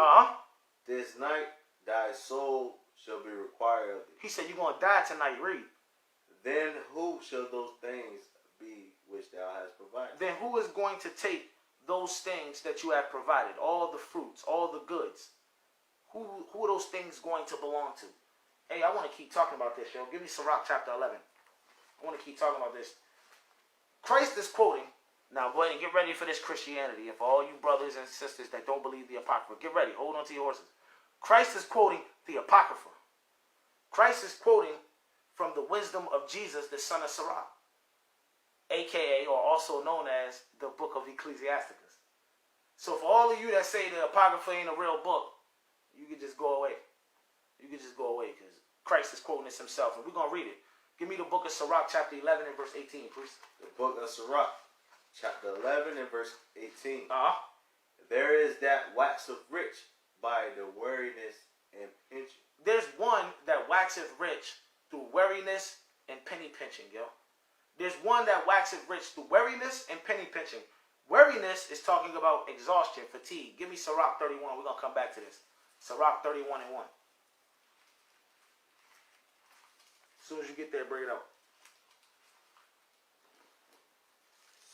this night thy soul shall be required of thee. He said, you're going to die tonight. Read. Then who shall those things be which thou hast provided? Then who is going to take those things that you have provided? All the fruits, all the goods. Who are those things going to belong to? Hey, I want to keep talking about this, yo. Give me Sirach chapter 11. I want to keep talking about this. Christ is quoting. Now, go ahead and get ready for this Christianity. And for all you brothers and sisters that don't believe the Apocrypha, get ready. Hold on to your horses. Christ is quoting the Apocrypha. Christ is quoting from the wisdom of Jesus, the son of Sirach, a.k.a. or also known as the book of Ecclesiasticus. So for all of you that say the Apocrypha ain't a real book, you can just go away. You can just go away because Christ is quoting this himself. And we're going to read it. Give me the book of Sirach, chapter 11 and verse 18, please. The book of Sirach, chapter 11 and verse 18. There is that waxeth rich by the weariness and pinching. There's one that waxeth rich through weariness and penny pinching, yo. There's one that waxeth rich through weariness and penny pinching. Weariness is talking about exhaustion, fatigue. Give me Sirach 31. We're going to come back to this. Sirach 31 and 1. As soon as you get there, bring it up.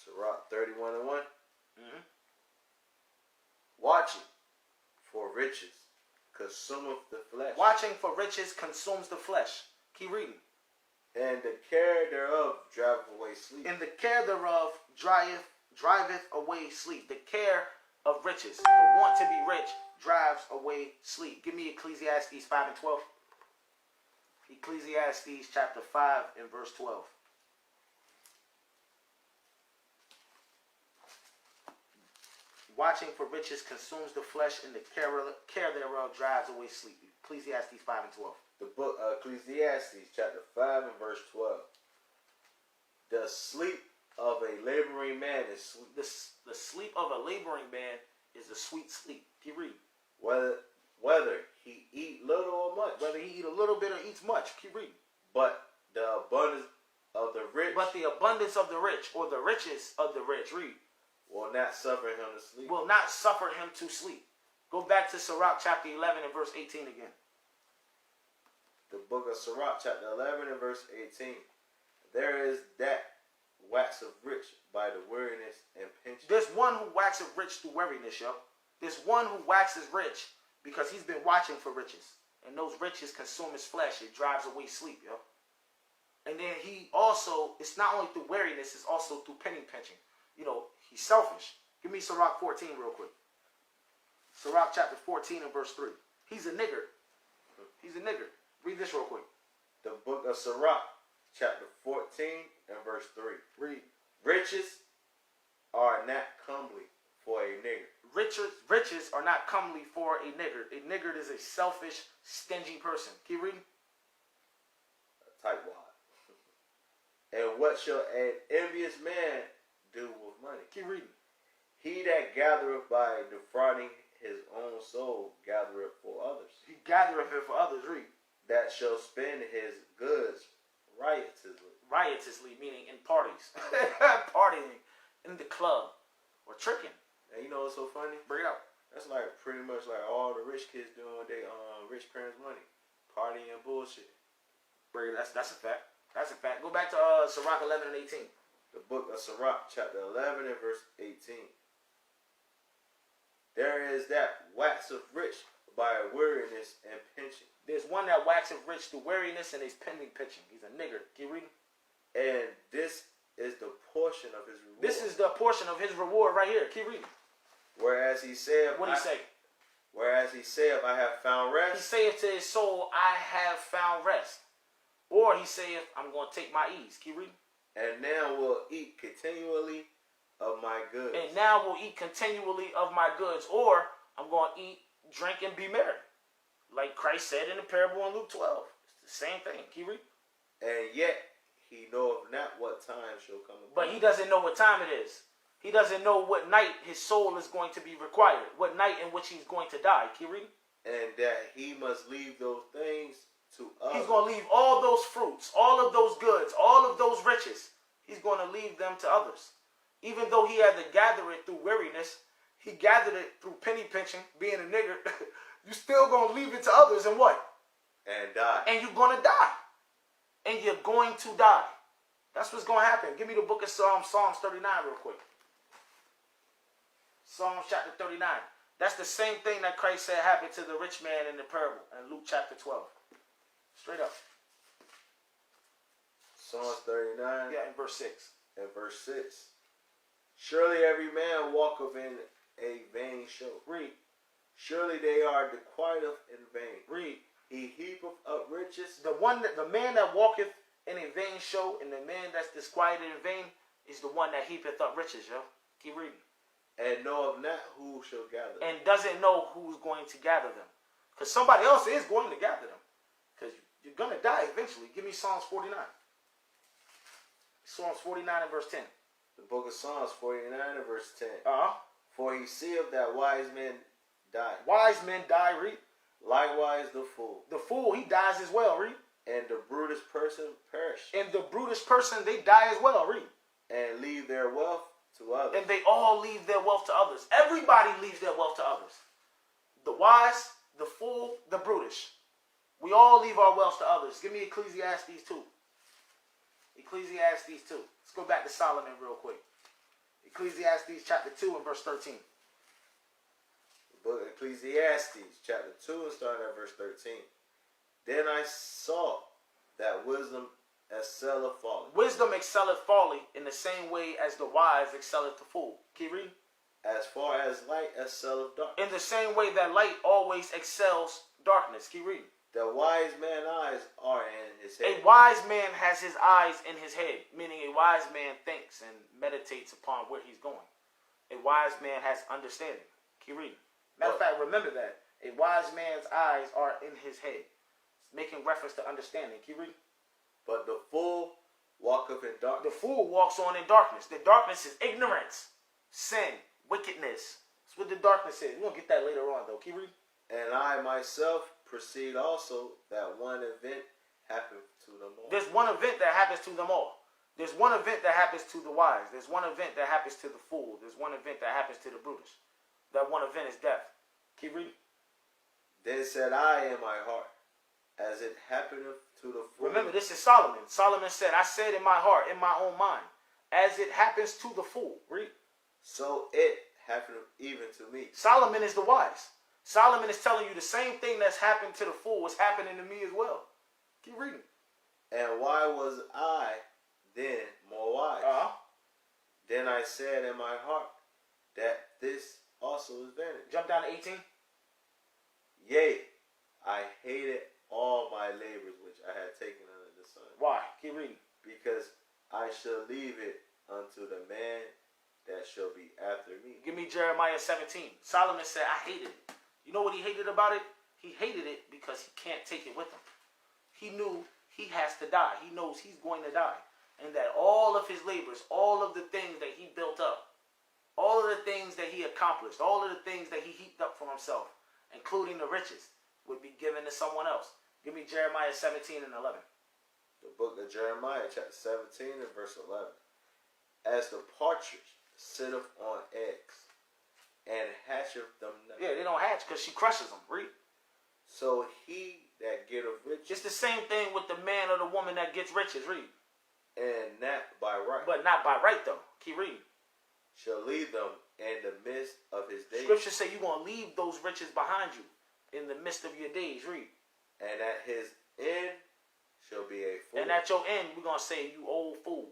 Sirach 31 and 1. Watching for riches consumeth the flesh. Watching for riches consumes the flesh. Keep reading. And the care thereof driveth away sleep. And the care thereof driveth away sleep. The care of riches, the want to be rich, drives away sleep. Give me Ecclesiastes 5 and 12. Ecclesiastes chapter 5 and verse 12. Watching for riches consumes the flesh, and the care thereof drives away sleep. Ecclesiastes 5 and 12. The book of Ecclesiastes chapter 5 and verse 12. The sleep of a laboring man is sweet. The sleep of a laboring man is a sweet sleep. Keep reading. Whether he eat little or much. Whether he eat a little bit or eats much. Keep reading. But the abundance of the rich. But the abundance of the rich, or the riches of the rich, read. Will not suffer him to sleep. Will not suffer him to sleep. Go back to Sirach chapter 11 and verse 18 again. The book of Sirach chapter 11 and verse 18. There is that waxeth rich by the weariness and pinching. There's one who waxeth rich through weariness, yo. There's one who waxes rich because he's been watching for riches. And those riches consume his flesh. It drives away sleep, yo. And then he also, it's not only through weariness, it's also through penny pinching. You know, he's selfish. Give me Sirach 14 real quick. Sirach chapter 14 and verse 3. He's a nigger. He's a nigger. Read this real quick. The book of Sirach chapter 14 and verse 3. Read. Riches are not comely for a nigger. Riches are not comely for a niggard. A niggard is a selfish, stingy person. Keep reading. A tightwad. And what shall an envious man do with money? Keep reading. He that gathereth by defrauding his own soul gathereth for others. He gathereth it for others. Read. That shall spend his goods riotously. Riotously, meaning in parties. Partying in the club. Or tricking. And you know what's so funny? Bring it up. That's like pretty much like all the rich kids doing with their rich parents' money. Partying and bullshit. Bring it. That's a fact. That's a fact. Go back to Sirach 11 and 18. The book of Sirach chapter 11 and verse 18. There is that waxeth rich by weariness and pinching. There's one that waxeth rich through weariness and is penny pinching. He's a nigger. Keep reading. And this is the portion of his reward. This is the portion of his reward right here. Keep reading. Whereas he saith, what did he say? Whereas he saith, I have found rest. He saith to his soul, I have found rest. Or he saith, I'm going to take my ease. Keep reading. And now will eat continually of my goods. And now will eat continually of my goods. Or I'm going to eat, drink, and be merry. Like Christ said in the parable in Luke 12. It's the same thing. Keep reading. And yet he knoweth not what time shall come upon. But he doesn't know what time it is. He doesn't know what night his soul is going to be required, what night in which he's going to die. Keep reading. And that he must leave those things to others. He's going to leave all those fruits, all of those goods, all of those riches. He's going to leave them to others. Even though he had to gather it through weariness, he gathered it through penny pinching, being a nigger. You still going to leave it to others and what? And die. And you're going to die. And you're going to die. That's what's going to happen. Give me the book of Psalms 39 real quick. Psalms chapter 39. That's the same thing that Christ said happened to the rich man in the parable in Luke chapter 12. Straight up. Psalms 39. Yeah, in verse 6. And verse 6. Surely every man walketh in a vain show. Read. Surely they are disquieteth in vain. Read. He heapeth up riches. The man that walketh in a vain show, and the man that's disquieted in vain, is the one that heapeth up riches, yo. Keep reading. And knoweth not who shall gather them. And doesn't know who's going to gather them. Because somebody else is going to gather them. Because you're going to die eventually. Give me Psalms 49. Psalms 49 and verse 10. The book of Psalms 49 and verse 10. Uh-huh. For he seeth that wise men die. Wise men die, read. Likewise the fool. The fool, he dies as well, read. And the brutish person perish. And the brutish person, they die as well, read. And leave their wealth to others. And they all leave their wealth to others. Everybody leaves their wealth to others. The wise, the fool, the brutish. We all leave our wealth to others. Give me Ecclesiastes 2. Ecclesiastes 2. Let's go back to Solomon real quick. Ecclesiastes chapter 2 and verse 13. The book of Ecclesiastes chapter 2 and starting at verse 13. Then I saw that wisdom excelleth folly. Wisdom excelleth folly in the same way as the wise excelleth the fool. Keep reading. As far as light excelleth darkness. In the same way that light always excels darkness. Keep reading. The wise man's eyes are in his head. A wise man has his eyes in his head, meaning a wise man thinks and meditates upon where he's going. A wise man has understanding. Keep reading. Matter of fact, remember that. A wise man's eyes are in his head. It's making reference to understanding. Keep reading. But the fool walketh in darkness. The fool walks on in darkness. The darkness is ignorance, sin, wickedness. That's what the darkness is. We're going to get that later on, though. Keep reading. And I myself perceive also that one event happened to them all. There's one event that happens to them all. There's one event that happens to the wise. There's one event that happens to the fool. There's one event that happens to the brutish. That one event is death. Keep reading. Then said I in my heart, as it happened to the fool. Remember, this is Solomon. Solomon said, I said in my heart, in my own mind, as it happens to the fool. Read. So it happened even to me. Solomon is the wise. Solomon is telling you the same thing that's happened to the fool was happening to me as well. Keep reading. And why was I then more wise? Then I said in my heart that this also is vanity. Jump down to 18. Yea, I hated all my labors which I had taken under the sun. Why? Keep reading. Because I shall leave it unto the man that shall be after me. Give me Jeremiah 17. Solomon said, I hated it. You know what he hated about it? He hated it because he can't take it with him. He knew he has to die. He knows he's going to die. And that all of his labors, all of the things that he built up, all of the things that he accomplished, all of the things that he heaped up for himself, including the riches, would be given to someone else. Give me Jeremiah 17 and 11. The book of Jeremiah, chapter 17 and verse 11. As the partridge sitteth on eggs, and hatcheth them not. Yeah, they don't hatch because she crushes them. Read. So he that getteth riches. It's the same thing with the man or the woman that gets riches. Read. And not by right. But not by right, though. Keep reading. Shall leave them in the midst of his days. Scripture say you're going to leave those riches behind you in the midst of your days. Read. And at his end shall be a fool. And at your end, we're going to say, you old fool.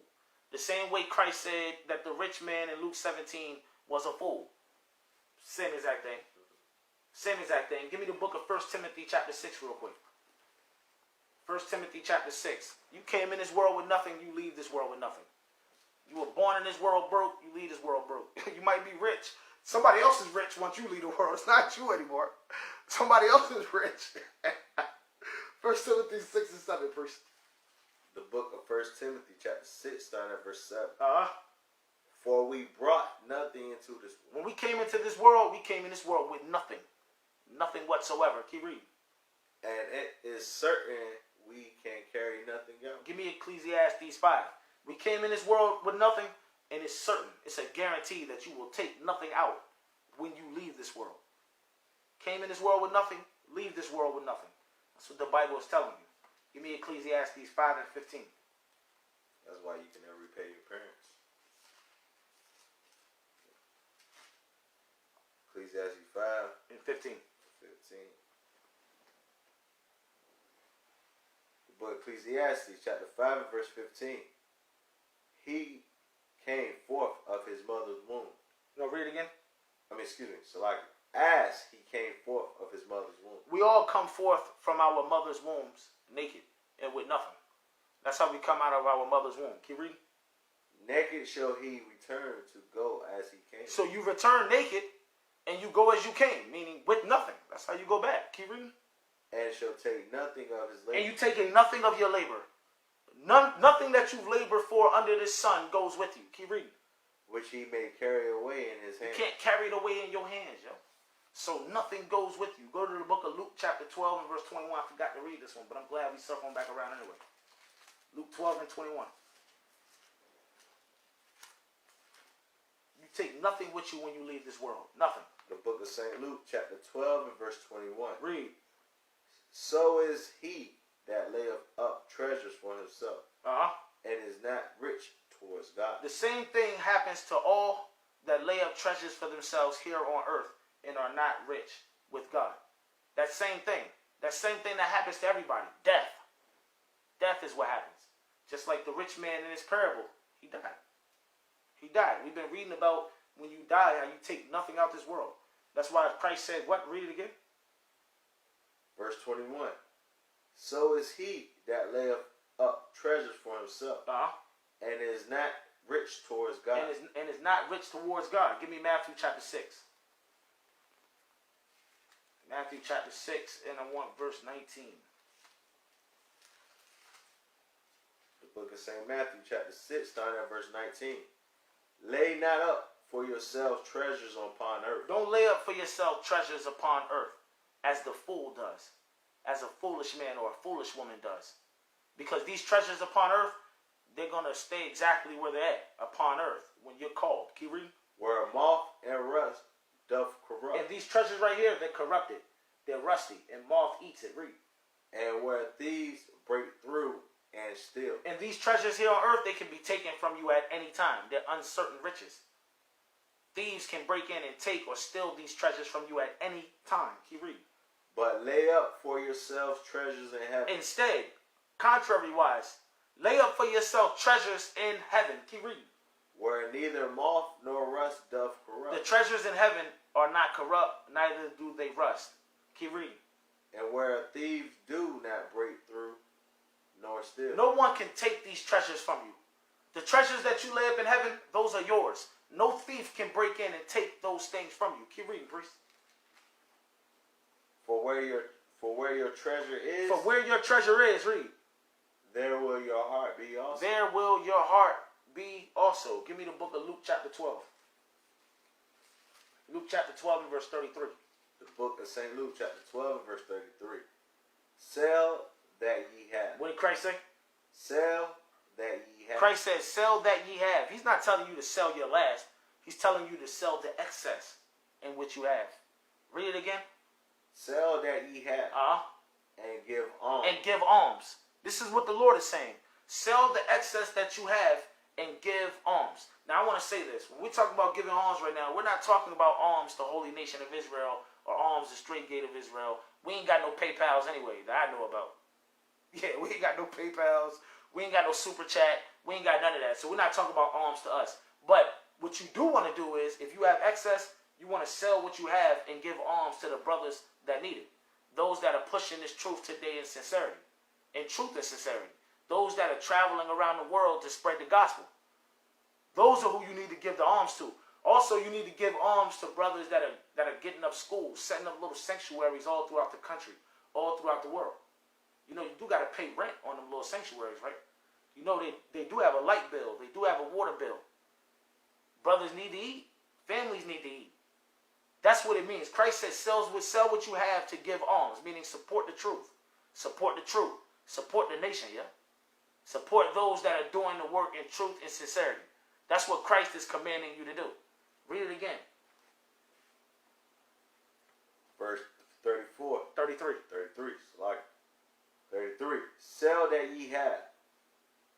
The same way Christ said that the rich man in Luke 17 was a fool. Same exact thing. Same exact thing. Give me the book of 1 Timothy chapter 6 real quick. 1 Timothy chapter 6. You came in this world with nothing, you leave this world with nothing. You were born in this world broke, you leave this world broke. You might be rich. Somebody else is rich once you leave the world. It's not you anymore. Somebody else is rich. 1 Timothy 6 and 7, first. The book of 1 Timothy chapter 6, starting at verse 7. For we brought nothing into this world. When we came into this world, we came in this world with nothing. Nothing whatsoever. Keep reading. And it is certain we can carry nothing out. Give me Ecclesiastes 5. We came in this world with nothing, and it's certain. It's a guarantee that you will take nothing out when you leave this world. Came in this world with nothing, leave this world with nothing. That's what the Bible is telling you. Give me Ecclesiastes 5 and 15. That's why you can never repay your parents. Ecclesiastes 5 and 15. The book Ecclesiastes chapter 5 and verse 15. He came forth of his mother's womb. No, read it again. Salaki. As he came forth of his mother's womb. We all come forth from our mother's wombs naked and with nothing. That's how we come out of our mother's womb. Keep reading. Naked shall he return to go as he came. So you return naked and you go as you came, meaning with nothing. That's how you go back. Keep reading. And shall take nothing of his labor. And you taking nothing of your labor. Nothing that you've labored for under this sun goes with you. Keep reading. Which he may carry away in his hand. You can't carry it away in your hands, yo. So nothing goes with you. Go to the book of Luke chapter 12 and verse 21. I forgot to read this one, but I'm glad we circling back around anyway. Luke 12 and 21. You take nothing with you when you leave this world. Nothing. The book of St. Luke chapter 12 and verse 21. Read. So is he that layeth up treasures for himself, and is not rich towards God. The same thing happens to all that lay up treasures for themselves here on earth and are not rich with God. That same thing that happens to everybody. Death. Death is what happens. Just like the rich man in his parable, he died. He died. We've been reading about when you die, how you take nothing out this world. That's why Christ said, what? Read it again. Verse 21. So is he that layeth up treasures for himself, and is not rich towards God. And is not rich towards God. Give me Matthew chapter 6. Matthew chapter 6, and I want verse 19. The book of St. Matthew chapter 6, starting at verse 19. Lay not up for yourselves treasures upon earth. Don't lay up for yourself treasures upon earth, as the fool does, as a foolish man or a foolish woman does. Because these treasures upon earth, they're going to stay exactly where they're at, upon earth, when you're called. Keep reading. Where moth and rust doth corrupt. And these treasures right here, they're corrupted. They're rusty, and moth eats it. Read. And where thieves break through and steal. And these treasures here on earth, they can be taken from you at any time. They're uncertain riches. Thieves can break in and take or steal these treasures from you at any time. Keep reading. But lay up for yourselves treasures in heaven. Instead, contrary-wise, lay up for yourself treasures in heaven. Keep reading. Where neither moth nor rust doth corrupt. The treasures in heaven are not corrupt, neither do they rust. Keep reading. And where thieves do not break through nor steal. No one can take these treasures from you. The treasures that you lay up in heaven, those are yours. No thief can break in and take those things from you. Keep reading, priest. For where your treasure is. For where your treasure is, read. There will your heart be also. There will your heart be also. Give me the book of Luke chapter 12. Luke chapter 12 and verse 33. The book of St. Luke chapter 12 and verse 33. Sell that ye have. What did Christ say? Sell that ye have. Christ says, sell that ye have. He's not telling you to sell your last. He's telling you to sell the excess in which you have. Read it again. Sell that ye have. And give alms. And give alms. This is what the Lord is saying. Sell the excess that you have and give alms. Now I want to say this. When we talk about giving alms right now, we're not talking about alms to Holy Nation of Israel or alms to Straitgateofisrael. We ain't got no PayPals anyway that I know about. Yeah, we ain't got no PayPals. We ain't got no super chat. We ain't got none of that. So we're not talking about alms to us. But what you do want to do is, if you have excess, you want to sell what you have and give alms to the brothers that need it. Those that are pushing this truth today in sincerity. In truth and sincerity. Those that are traveling around the world to spread the gospel. Those are who you need to give the alms to. Also, you need to give alms to brothers that are getting up schools, setting up little sanctuaries all throughout the country, all throughout the world. You know, you do got to pay rent on them little sanctuaries, right? You know, they do have a light bill. They do have a water bill. Brothers need to eat. Families need to eat. That's what it means. Christ said, sell what you have to give alms, meaning support the truth. Support the truth. Support the nation, yeah? Support those that are doing the work in truth and sincerity. That's what Christ is commanding you to do. Read it again. Verse 34. 33. 33. Like 33. Sell that ye have,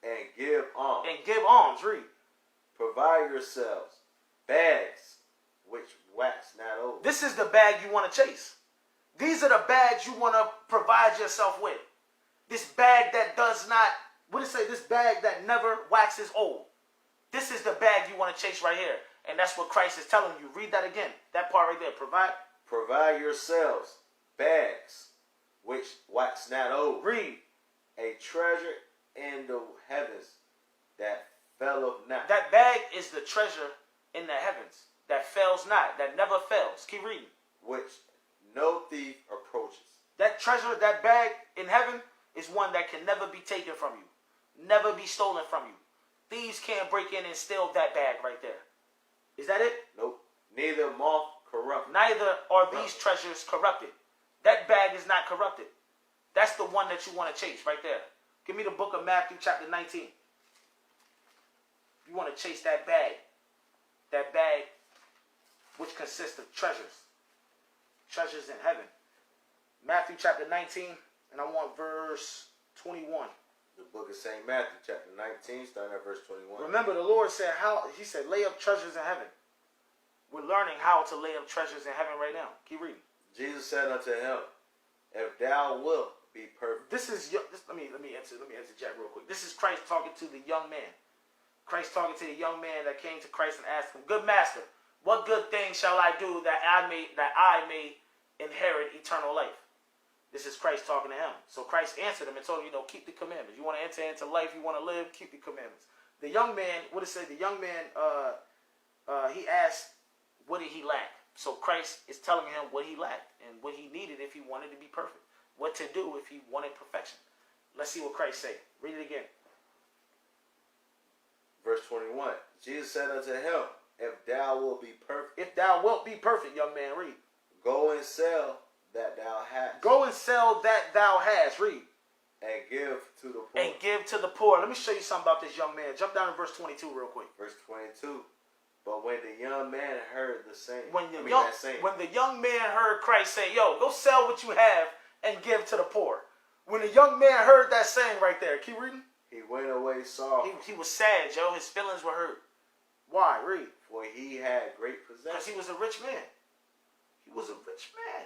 and give alms. And give alms. Read. Provide yourselves bags which wax not old. This is the bag you want to chase. These are the bags you want to provide yourself with. This bag that does not, what does it say? This bag that never waxes old. This is the bag you want to chase right here. And that's what Christ is telling you. Read that again. That part right there. Provide yourselves bags which wax not old. Read. A treasure in the heavens that faileth not. That bag is the treasure in the heavens that fails not, that never fails. Keep reading. Which no thief approaches. That treasure, that bag in heaven is one that can never be taken from you. Never be stolen from you. Thieves can't break in and steal that bag right there. Is that it? Nope. Neither moth corrupt. Neither are these treasures corrupted. That bag is not corrupted. That's the one that you want to chase right there. Give me the book of Matthew chapter 19. You want to chase that bag. That bag which consists of treasures. Treasures in heaven. Matthew chapter 19, and I want verse 21. The book of St. Matthew chapter 19, starting at verse 21. Remember, the Lord said, he said, lay up treasures in heaven. We're learning how to lay up treasures in heaven right now. Keep reading. Jesus said unto him, if thou wilt be perfect. Let me interject real quick. This is Christ talking to the young man. Christ talking to the young man that came to Christ and asked him, good master, what good thing shall I do that I may inherit eternal life? This is Christ talking to him. So Christ answered him and told him, keep the commandments. You want to enter into life, you want to live, keep the commandments. The young man, what it say? The young man, he asked, what did he lack? So Christ is telling him what he lacked and what he needed if he wanted to be perfect. What to do if he wanted perfection. Let's see what Christ say. Read it again. Verse 21. Jesus said unto him, if thou wilt be perfect. If thou wilt be perfect, young man, read. Go and sell that thou hast. Go and sell that thou hast. Read. And give to the poor. And give to the poor. Let me show you something about this young man. Jump down to verse 22 real quick. Verse 22. But when the young man heard the same. When the young man heard Christ say, yo, go sell what you have and give to the poor. When the young man heard that saying right there. Keep reading. He went away sorrowful. He was sad, Joe. His feelings were hurt. Why? Read. For he had great possessions. Because he was a rich man. He was a rich man.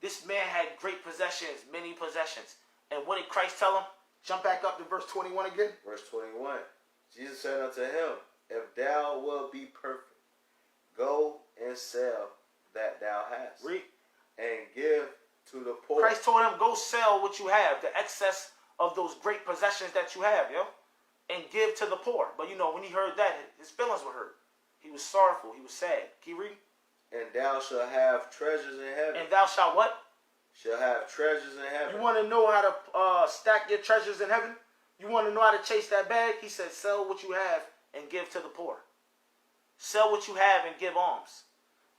This man had great possessions, many possessions. And what did Christ tell him? Jump back up to verse 21 again. Verse 21. Jesus said unto him, if thou wilt be perfect, go and sell that thou hast. Read. And give to the poor. Christ told him, go sell what you have, the excess of those great possessions that you have, and give to the poor. But when he heard that, his feelings were hurt. He was sorrowful. He was sad. Keep reading. And thou shalt have treasures in heaven. And thou shalt what? Shall have treasures in heaven. You want to know how to stack your treasures in heaven? You want to know how to chase that bag? He said, sell what you have and give to the poor. Sell what you have and give alms.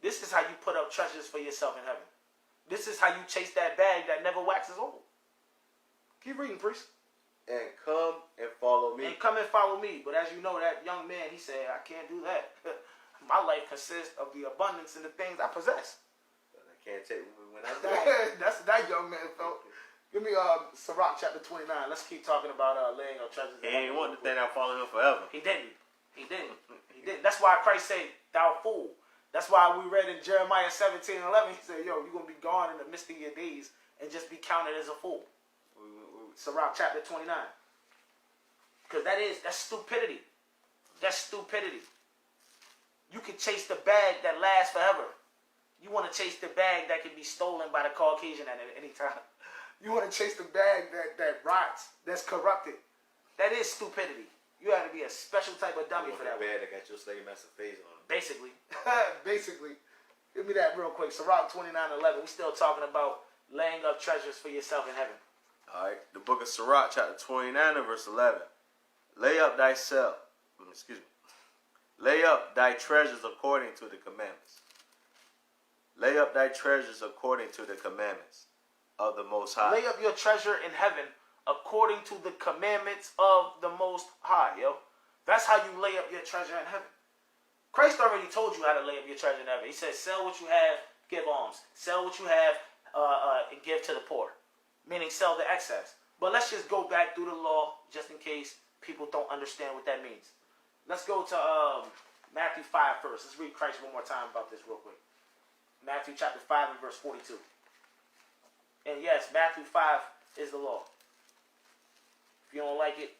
This is how you put up treasures for yourself in heaven. This is how you chase that bag that never waxes old. Keep reading, priest. And come and follow me. And come and follow me. But as you know, that young man, he said, I can't do that. My life consists of the abundance and the things I possess. But I can't take when I die. That's that young man felt. Give me Sirach chapter 29. Let's keep talking about laying up treasures. He ain't want the thing that follow him forever. He didn't. He didn't. He didn't. That's why Christ said, thou fool. That's why we read in Jeremiah 17:11. He said, yo, you're going to be gone in the midst of your days and just be counted as a fool. Sirach chapter 29. Because that's stupidity. That's stupidity. You can chase the bag that lasts forever. You want to chase the bag that can be stolen by the Caucasian at any time. You want to chase the bag that rots, that's corrupted. That is stupidity. You have to be a special type of dummy for that. Bag that got your slave master face on it. Basically. Basically. Give me that real quick. Sirach 29:11. We're still talking about laying up treasures for yourself in heaven. All right. The book of Sirach, chapter 29 and verse 11. Lay up thyself. Lay up thy treasures according to the commandments. Lay up thy treasures according to the commandments of the Most High. Lay up your treasure in heaven according to the commandments of the Most High, yo. That's how you lay up your treasure in heaven. Christ already told you how to lay up your treasure in heaven. He said, sell what you have, give alms. Sell what you have, and give to the poor. Meaning sell the excess. But let's just go back through the law just in case people don't understand what that means. Let's go to Matthew 5 first. Let's read Christ one more time about this real quick. Matthew chapter 5 and verse 42. And yes, Matthew 5 is the law. If you don't like it,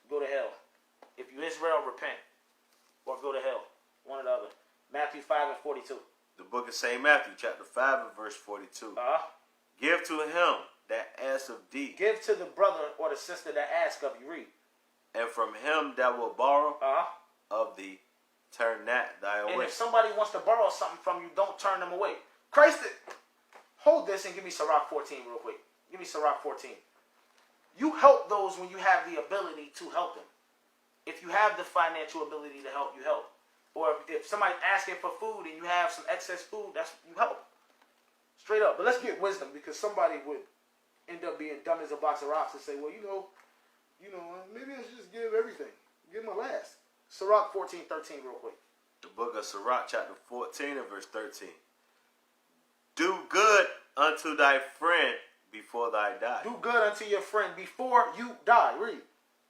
go to hell. If you Israel, repent. Or go to hell. One or the other. Matthew 5 and 42. The book of St. Matthew, chapter 5 and verse 42. Give to him that asks of thee. Give to the brother or the sister that asks of you. Read. And from him that will borrow of thee, turn not thy away. And if somebody wants to borrow something from you, don't turn them away. Christ, hold this and give me Sirach 14 real quick. Give me Sirach 14. You help those when you have the ability to help them. If you have the financial ability to help, you help. Or if somebody's asking for food and you have some excess food, that's you help. Straight up. But let's get wisdom, because somebody would end up being dumb as a box of rocks and say, well, maybe I should just give everything. Give my last. Sirach 14:13 real quick. The book of Sirach, chapter 14 and verse 13. Do good unto thy friend before thy die. Do good unto your friend before you die. Read.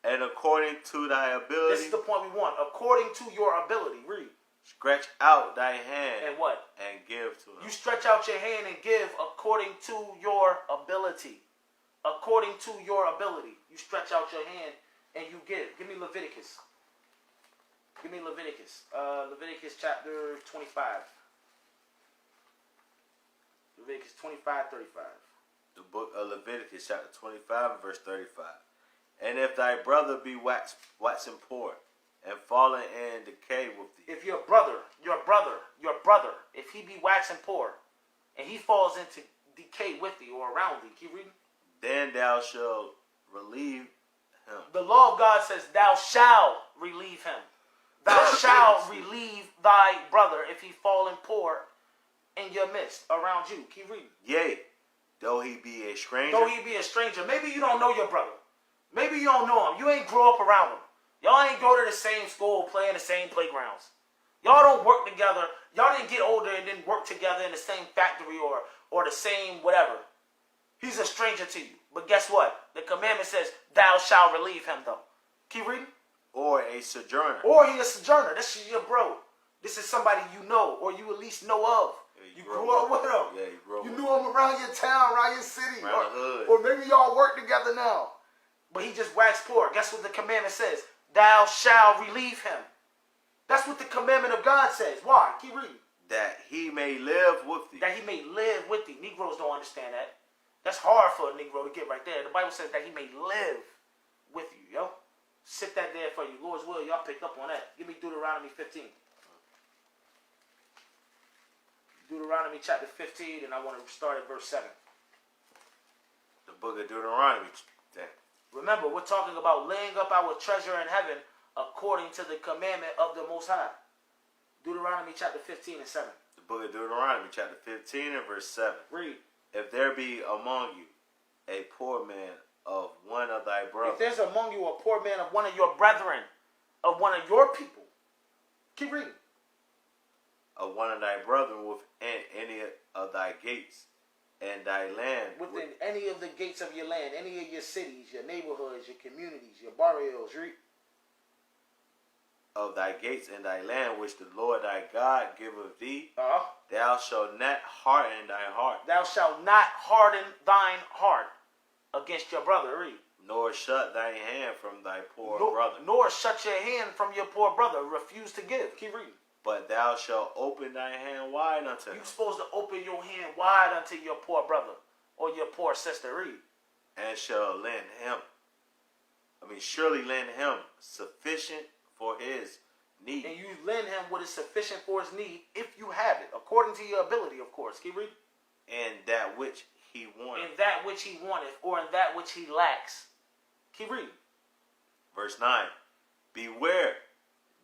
And according to thy ability. This is the point we want. According to your ability. Read. Stretch out thy hand. And what? And give to him. You stretch out your hand and give according to your ability. According to your ability. You stretch out your hand and you give. Give me Leviticus. Give me Leviticus. Leviticus chapter 25. Leviticus 25:35. The book of Leviticus chapter 25 and verse 35. And if thy brother be waxen poor, and fallen in decay with thee. If your brother, if he be waxen poor, and he falls into decay with thee or around thee, keep reading. Then thou shalt relieve him. The law of God says, thou shalt relieve him. Thou shalt relieve thy brother if he fall in poor in your midst, around you. Keep reading. Yea, though he be a stranger. Though he be a stranger. Maybe you don't know your brother. Maybe you don't know him. You ain't grow up around him. Y'all ain't go to the same school, play in the same playgrounds. Y'all don't work together. Y'all didn't get older and then work together in the same factory or the same whatever. He's a stranger to you. But guess what? The commandment says, thou shalt relieve him though. Keep reading. Or a sojourner. Or he a sojourner. This is your bro. This is somebody you know or you at least know of. Yeah, you grew up with him. Yeah, you grew up You with knew him around your town, around your city. Around the hood. Or maybe y'all work together now. But he just waxed poor. Guess what the commandment says? Thou shalt relieve him. That's what the commandment of God says. Why? Keep reading. That he may live with thee. That he may live with thee. Negroes don't understand that. That's hard for a Negro to get right there. The Bible says that he may live with you, yo. Sit that there for you. Lord's will, y'all picked up on that. Give me Deuteronomy 15. Deuteronomy chapter 15, and I want to start at verse 7. The book of Deuteronomy. Remember, we're talking about laying up our treasure in heaven according to the commandment of the Most High. Deuteronomy chapter 15 and 7. The book of Deuteronomy chapter 15 and verse 7. Read. If there be among you a poor man of one of thy brothers. If there's among you a poor man of one of your brethren, of one of your people. Keep reading. Of one of thy brethren within any of thy gates and thy land. Within any of the gates of your land, any of your cities, your neighborhoods, your communities, your barrios. Read. Of thy gates and thy land, which the Lord thy God giveth thee, thou shalt not harden thy heart. Thou shalt not harden thine heart against your brother. Read. Nor shut thy hand from thy poor brother. Nor shut your hand from your poor brother. Refuse to give. Keep reading. But thou shalt open thy hand wide unto him. You're supposed to open your hand wide unto your poor brother or your poor sister. Read. And shall surely lend him sufficient for his need. And you lend him what is sufficient for his need if you have it, according to your ability, of course. Keep reading. And that which he wanteth. In that which he wanteth, or in that which he lacks. Keep reading. Verse 9. Beware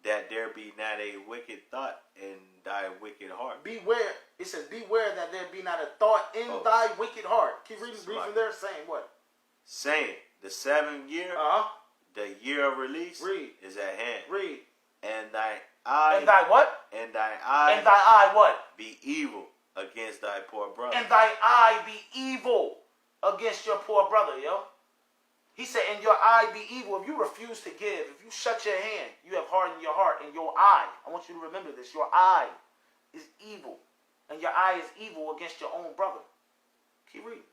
that there be not a wicked thought in thy wicked heart. Beware. It says, beware that there be not a thought in thy wicked heart. Keep reading from there, saying what? Saying, the 7th year, the year of release, is at hand. Read. And thy eye. And thy what? And thy eye. And thy eye what? Be evil against thy poor brother. And thy eye be evil against your poor brother, yo. He said, and your eye be evil. If you refuse to give, if you shut your hand, you have hardened your heart, and your eye, I want you to remember this, your eye is evil. And your eye is evil against your own brother. Keep reading.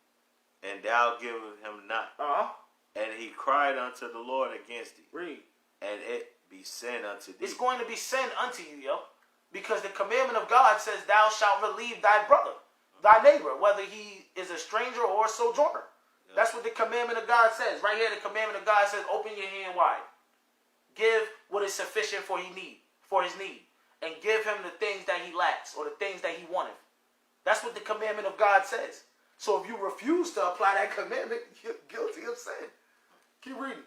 And thou givest him not. And he cried unto the Lord against thee. Read. And it be sin unto thee. It's going to be sin unto you, yo. Because the commandment of God says, thou shalt relieve thy brother, thy neighbor, whether he is a stranger or a sojourner. That's what the commandment of God says. Right here, the commandment of God says, open your hand wide. Give what is sufficient for his need. And give him the things that he lacks or the things that he wanted. That's what the commandment of God says. So if you refuse to apply that commandment, you're guilty of sin. Keep reading.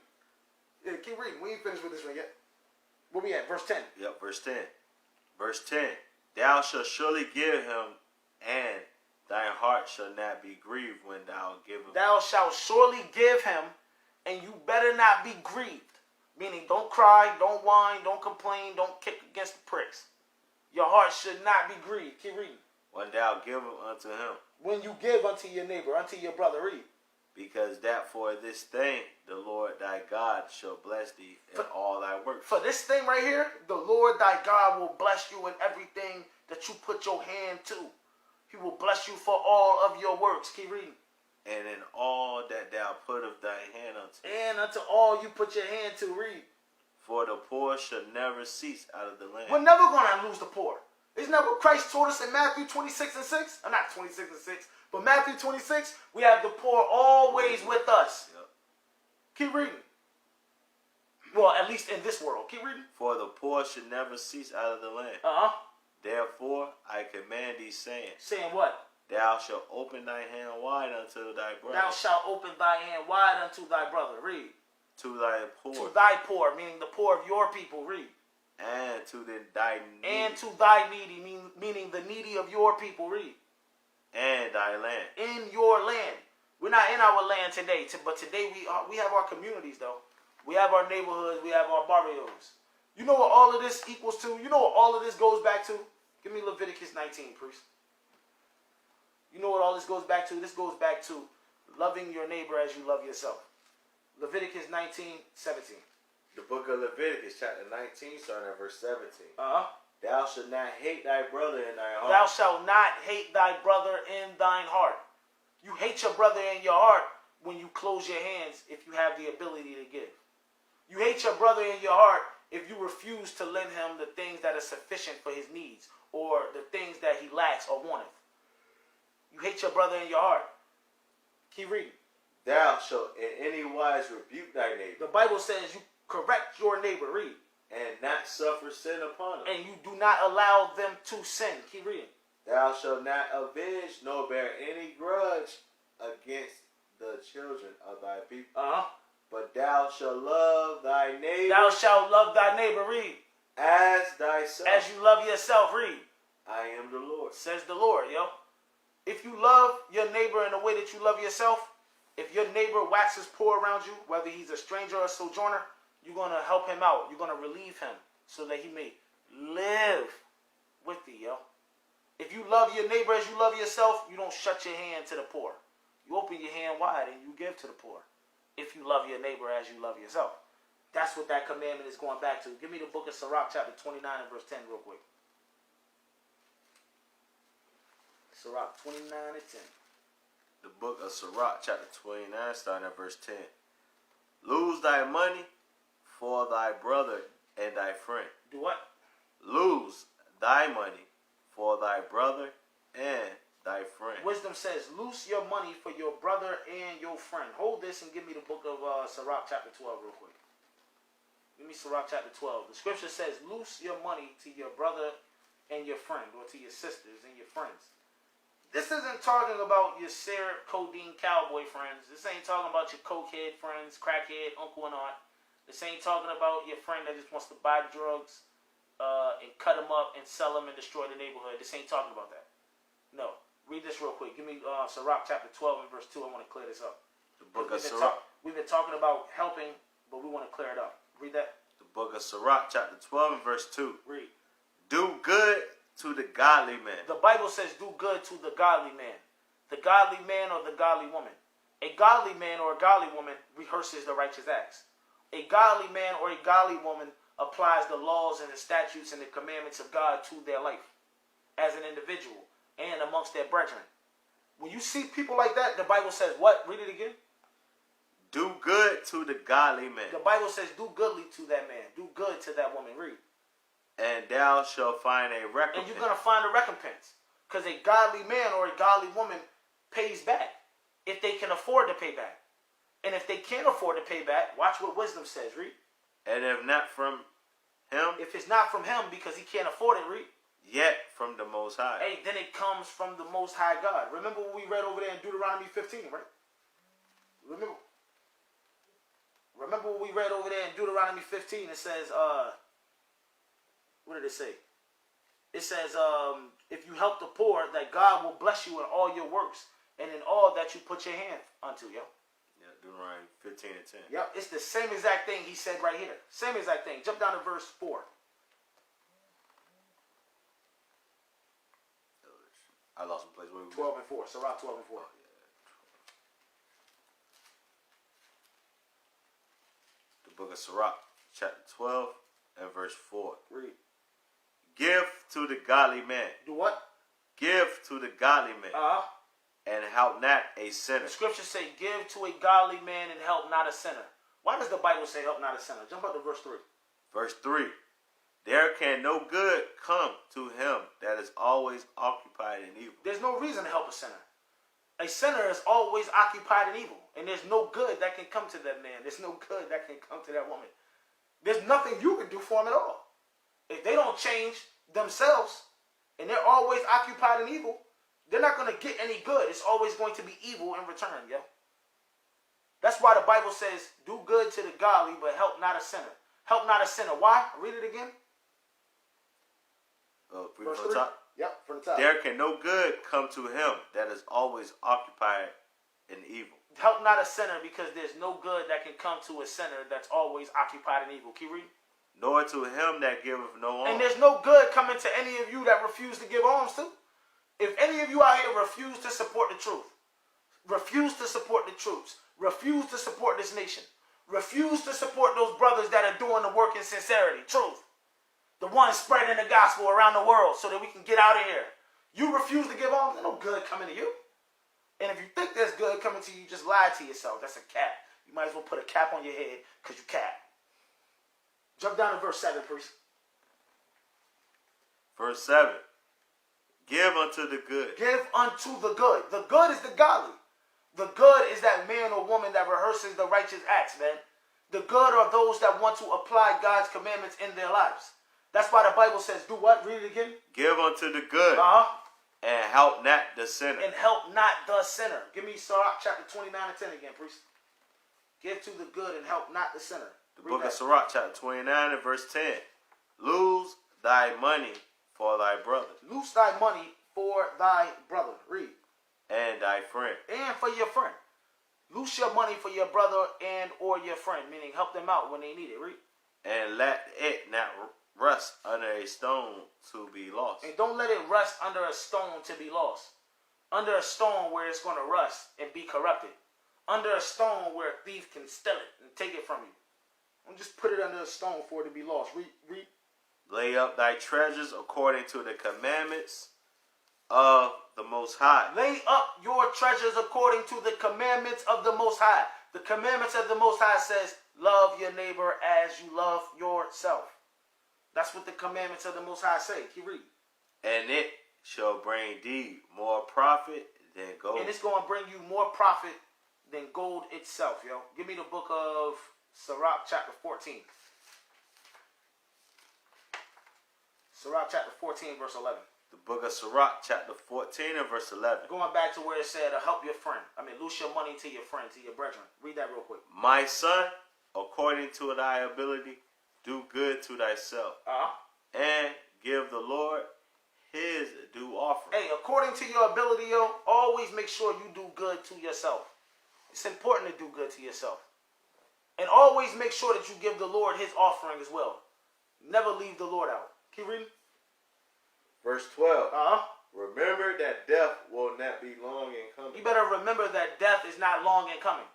Yeah, keep reading. We ain't finished with this one yet. Where we at? Verse 10. Yep, verse 10. Verse 10. Thou shalt surely give him, and thy heart shall not be grieved when thou givest. Thou shalt surely give him, and you better not be grieved. Meaning, don't cry, don't whine, don't complain, don't kick against the pricks. Your heart should not be grieved. Keep reading. When thou givest unto him. When you give unto your neighbor, unto your brother, read. Because that for this thing the Lord thy God shall bless thee in all thy works. For this thing right here, the Lord thy God will bless you in everything that you put your hand to. He will bless you for all of your works. Keep reading. And in all that thou puttest thy hand unto. And unto all you put your hand to, read. For the poor shall never cease out of the land. We're never going to lose the poor. Isn't that what Christ told us in Matthew 26 and 6? Not 26 and 6, but Matthew 26, we have the poor always with us. Yep. Keep reading. Well, at least in this world. Keep reading. For the poor should never cease out of the land. Therefore, I command thee, saying. Saying what? Thou shalt open thy hand wide unto thy brother. Thou shalt open thy hand wide unto thy brother. Read. To thy poor. To thy poor, meaning the poor of your people. Read. And to thy needy. And to thy needy, meaning the needy of your people. Read. And thy land. In your land. We're not in our land today, but today we have our communities, though. We have our neighborhoods. We have our barrios. You know what all of this equals to? You know what all of this goes back to? Give me Leviticus 19, priest. You know what all this goes back to? This goes back to loving your neighbor as you love yourself. Leviticus 19, 17. The book of Leviticus, chapter 19, starting at verse 17. Thou shalt not hate thy brother in thy heart. Thou shalt not hate thy brother in thine heart. You hate your brother in your heart when you close your hands if you have the ability to give. You hate your brother in your heart if you refuse to lend him the things that are sufficient for his needs or the things that he lacks or wanteth. You hate your brother in your heart. Keep reading. Thou shalt in any wise rebuke thy neighbor. The Bible says you correct your neighbor. Read. And not suffer sin upon them. And you do not allow them to sin. Keep reading. Thou shalt not avenge nor bear any grudge against the children of thy people. But thou shalt love thy neighbor. Thou shalt love thy neighbor. Read. As thyself. As you love yourself. Read. I am the Lord. Says the Lord, yo. If you love your neighbor in the way that you love yourself, if your neighbor waxes poor around you, whether he's a stranger or a sojourner, you're going to help him out. You're going to relieve him so that he may live with thee, yo. If you love your neighbor as you love yourself, you don't shut your hand to the poor. You open your hand wide and you give to the poor. If you love your neighbor as you love yourself. That's what that commandment is going back to. Give me the book of Sirach, chapter 29 and verse 10 real quick. Sirach 29 and 10. The book of Sirach, chapter 29, starting at verse 10. Lose thy money for thy brother and thy friend. Do what? Lose thy money for thy brother and thy friend. Wisdom says, loose your money for your brother and your friend. Hold this and give me the book of Sirach, chapter 12 real quick. Give me Sirach, chapter 12. The scripture says, loose your money to your brother and your friend, or to your sisters and your friends. This isn't talking about your syrup, codeine, cowboy friends. This ain't talking about your cokehead friends, crackhead, uncle and aunt. This ain't talking about your friend that just wants to buy drugs and cut them up and sell them and destroy the neighborhood. This ain't talking about that. No. Read this real quick. Give me Sirach chapter 12 and verse 2. I want to clear this up. The book of Sirach. We've been talking about helping, but we want to clear it up. Read that. The book of Sirach chapter 12 and verse 2. Read. Do good to the godly man. The Bible says do good to the godly man. The godly man or the godly woman. A godly man or a godly woman rehearses the righteous acts. A godly man or a godly woman applies the laws and the statutes and the commandments of God to their life as an individual and amongst their brethren. When you see people like that, the Bible says what? Read it again. Do good to the godly man. The Bible says do goodly to that man. Do good to that woman. Read. And thou shalt find a recompense. And you're going to find a recompense. Because a godly man or a godly woman pays back if they can afford to pay back. And if they can't afford to pay back, watch what wisdom says. Read. And if not from him. If it's not from him because he can't afford it, read. Yet from the Most High. Hey, then it comes from the Most High God. Remember what we read over there in Deuteronomy 15, right? Remember what we read over there in Deuteronomy 15? It says, what did it say? It says, if you help the poor, that God will bless you in all your works and in all that you put your hand unto, yo. Yeah, Deuteronomy 15 and 10. Yep, it's the same exact thing he said right here. Same exact thing. Jump down to verse 4. I lost some place. 12 and 4. Sirach 12 and 4. Oh, yeah. The book of Sirach, chapter 12 and verse 4. Read. Give to the godly man. Do what? Give to the godly man. And help not a sinner. The scriptures say, give to a godly man and help not a sinner. Why does the Bible say help not a sinner? Jump up to verse 3. Verse 3. There can no good come to him that is always occupied in evil. There's no reason to help a sinner. A sinner is always occupied in evil. And there's no good that can come to that man. There's no good that can come to that woman. There's nothing you can do for them at all. If they don't change themselves and they're always occupied in evil, they're not going to get any good. It's always going to be evil in return, yo. That's why the Bible says, do good to the godly, but help not a sinner. Help not a sinner. Why? Read it again. Verse 3. Top. Yep, from the top. There can no good come to him that is always occupied in evil. Help not a sinner, because there's no good that can come to a sinner that's always occupied in evil. Keep reading. Nor to him that giveth no alms. And there's no good coming to any of you that refuse to give alms to. If any of you out here refuse to support the truth, refuse to support the troops, refuse to support this nation, refuse to support those brothers that are doing the work in sincerity, truth, the ones spreading the gospel around the world so that we can get out of here. You refuse to give alms, there's no good coming to you. And if you think there's good coming to you, just lie to yourself. That's a cap. You might as well put a cap on your head because you cap. Jump down to verse 7, please. Verse 7. Give unto the good. Give unto the good. The good is the godly. The good is that man or woman that rehearses the righteous acts, man. The good are those that want to apply God's commandments in their lives. That's why the Bible says, do what? Read it again. Give unto the good. And help not the sinner. And help not the sinner. Give me Sirach chapter 29 and 10 again, priest. Give to the good and help not the sinner. The book of Sirach chapter 29 and verse 10. Lose thy money for thy brother. Lose thy money for thy brother. Read. And thy friend. And for your friend. Lose your money for your brother and or your friend. Meaning help them out when they need it. Read. And let it not rust under a stone to be lost. And don't let it rust under a stone to be lost. Under a stone where it's going to rust and be corrupted. Under a stone where a thief can steal it and take it from you. Don't just put it under a stone for it to be lost. Read. Lay up thy treasures according to the commandments of the Most High. Lay up your treasures according to the commandments of the Most High. The commandments of the Most High says, love your neighbor as you love yourself. That's what the commandments of the Most High say. Keep reading. And it shall bring thee more profit than gold. And it's going to bring you more profit than gold itself, yo. Give me the book of Sirach chapter 14. Sirach chapter 14, verse 11. The book of Sirach chapter 14 and verse 11. Going back to where it said, help your friend. Lose your money to your friend, to your brethren. Read that real quick. My son, according to thy ability, do good to thyself, and give the Lord his due offering. Hey, according to your ability, yo, always make sure you do good to yourself. It's important to do good to yourself. And always make sure that you give the Lord his offering as well. Never leave the Lord out. Keep reading. Verse 12. Uh-huh. Remember that death will not be long in coming. You better remember that death is not long in coming.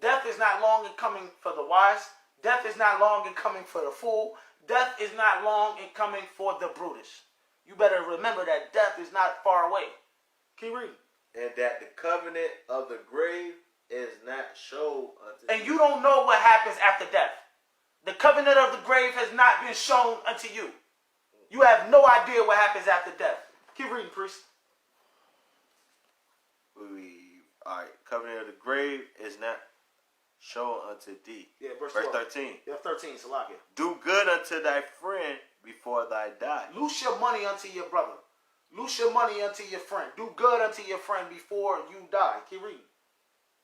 Death is not long in coming for the wise. Death is not long in coming for the fool. Death is not long in coming for the brutish. You better remember that death is not far away. Keep reading. And that the covenant of the grave is not shown unto And you don't know what happens after death. The covenant of the grave has not been shown unto you. You have no idea what happens after death. Keep reading, priest. Alright, covenant of the grave is not shown unto thee. Yeah, verse 13. Yeah, 13, Salakia. Do good unto thy friend before thy die. Loose your money unto your brother. Loose your money unto your friend. Do good unto your friend before you die. Keep reading.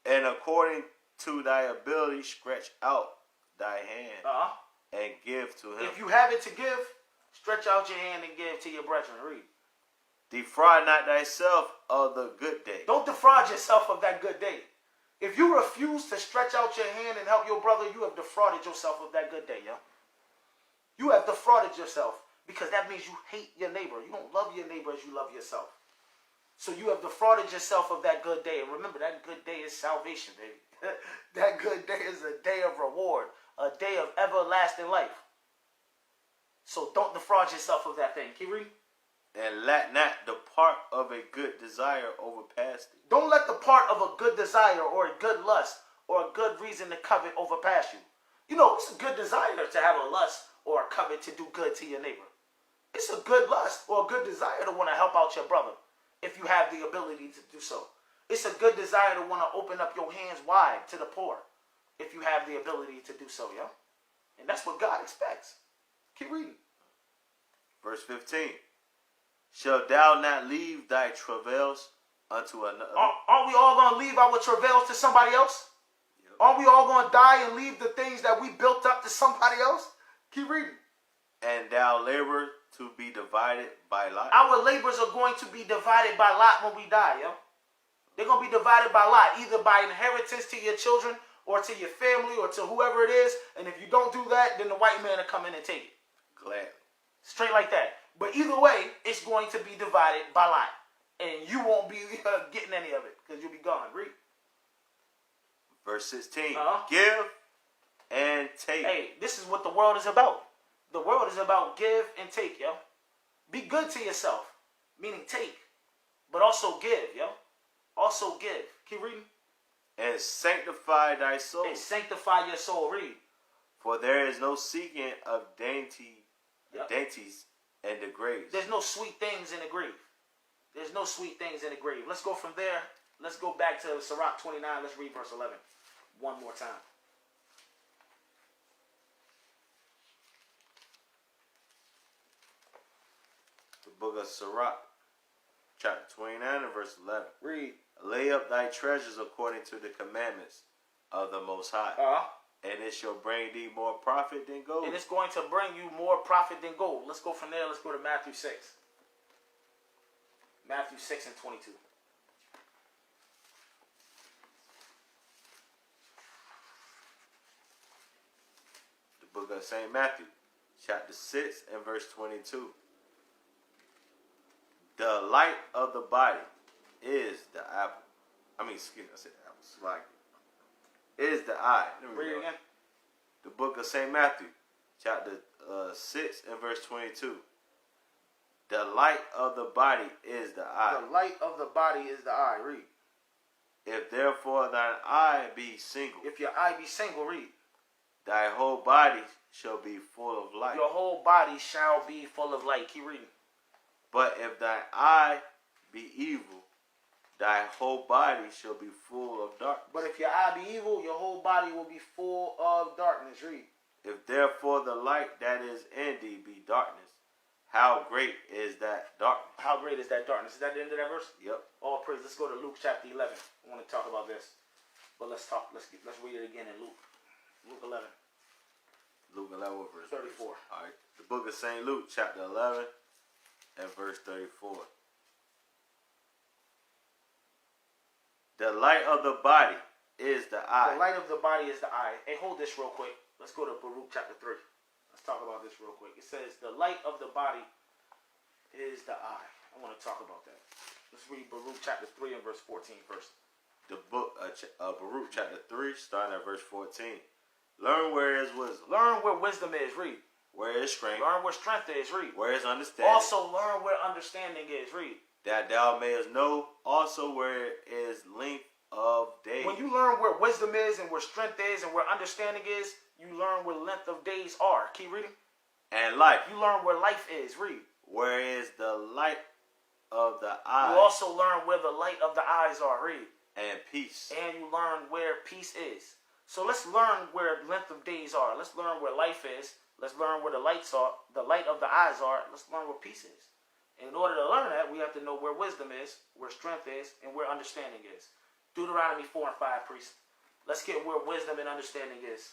And according to thy ability, stretch out thy hand and give to him. If you have it to give, stretch out your hand and give to your brethren. Read. Defraud not thyself of the good day. Don't defraud yourself of that good day. If you refuse to stretch out your hand and help your brother, you have defrauded yourself of that good day, yo. You have defrauded yourself because that means you hate your neighbor. You don't love your neighbor as you love yourself. So you have defrauded yourself of that good day. And remember, that good day is salvation, baby. That good day is a day of reward, a day of everlasting life. So don't defraud yourself of that thing. Keep reading. And let not the part of a good desire overpass thee. Don't let the part of a good desire or a good lust or a good reason to covet overpass you. You know, it's a good desire to have a lust or a covet to do good to your neighbor. It's a good lust or a good desire to want to help out your brother if you have the ability to do so. It's a good desire to want to open up your hands wide to the poor if you have the ability to do so, yo. And that's what God expects. Keep reading. Verse 15. Shall thou not leave thy travails unto another? Aren't we all going to leave our travails to somebody else? Yep. Aren't we all going to die and leave the things that we built up to somebody else? Keep reading. And thou labor to be divided by lot. Our labors are going to be divided by lot when we die, yo. They're going to be divided by lot, either by inheritance to your children or to your family or to whoever it is. And if you don't do that, then the white man will come in and take it. Gladly. Straight like that. But either way, it's going to be divided by lot. And you won't be getting any of it because you'll be gone. Read. Verse 16. Give and take. Hey, this is what the world is about. The world is about give and take, yo. Be good to yourself, meaning take, but also give, yo. Also give. Keep reading. And sanctify thy soul. And sanctify your soul. Read. For there is no seeking of dainties in the grave. There's no sweet things in the grave. There's no sweet things in the grave. Let's go from there. Let's go back to Sirach 29. Let's read verse 11 one more time. The book of Sirach, chapter 29 and verse 11. Read. Lay up thy treasures according to the commandments of the Most High. And it shall bring thee more profit than gold. And it's going to bring you more profit than gold. Let's go from there. Let's go to Matthew 6. Matthew 6 and 22. The book of St. Matthew, chapter 6 and verse 22. The light of the body is the apple. I said apple. Slide. Is the eye. Read again. The book of St. Matthew, chapter 6 and verse 22. The light of the body is the eye. The light of the body is the eye. Read. If therefore thine eye be single. If your eye be single, read. Thy whole body shall be full of light. Your whole body shall be full of light. Keep reading. But if thy eye be evil, thy whole body shall be full of darkness. But if your eye be evil, your whole body will be full of darkness. Read. If therefore the light that is in thee be darkness, how great is that darkness? How great is that darkness? Is that the end of that verse? Yep. All praise. Let's go to Luke chapter 11. I want to talk about this. But let's read it again in Luke. Luke 11. Luke 11 verse 34. All right. The book of St. Luke, chapter 11, and verse 34. The light of the body is the eye. The light of the body is the eye. Hey, hold this real quick. Let's go to Baruch chapter 3. Let's talk about this real quick. It says, the light of the body is the eye. I want to talk about that. Let's read Baruch chapter 3 and verse 14 first. The book of Baruch chapter 3, starting at verse 14. Learn where is wisdom. Learn where wisdom is. Read. Where is strength. Learn where strength is. Read. Where is understanding. Also learn where understanding is. Read. That thou mayest know also where is length of days. When you learn where wisdom is and where strength is and where understanding is, you learn where length of days are. Keep reading. And life. You learn where life is. Read. Where is the light of the eyes. You also learn where the light of the eyes are. Read. And peace. And you learn where peace is. So let's learn where length of days are. Let's learn where life is. Let's learn where the lights are, the light of the eyes are. Let's learn where peace is. And in order to learn that, we have to know where wisdom is, where strength is, and where understanding is. Deuteronomy 4 and 5, priest. Let's get where wisdom and understanding is.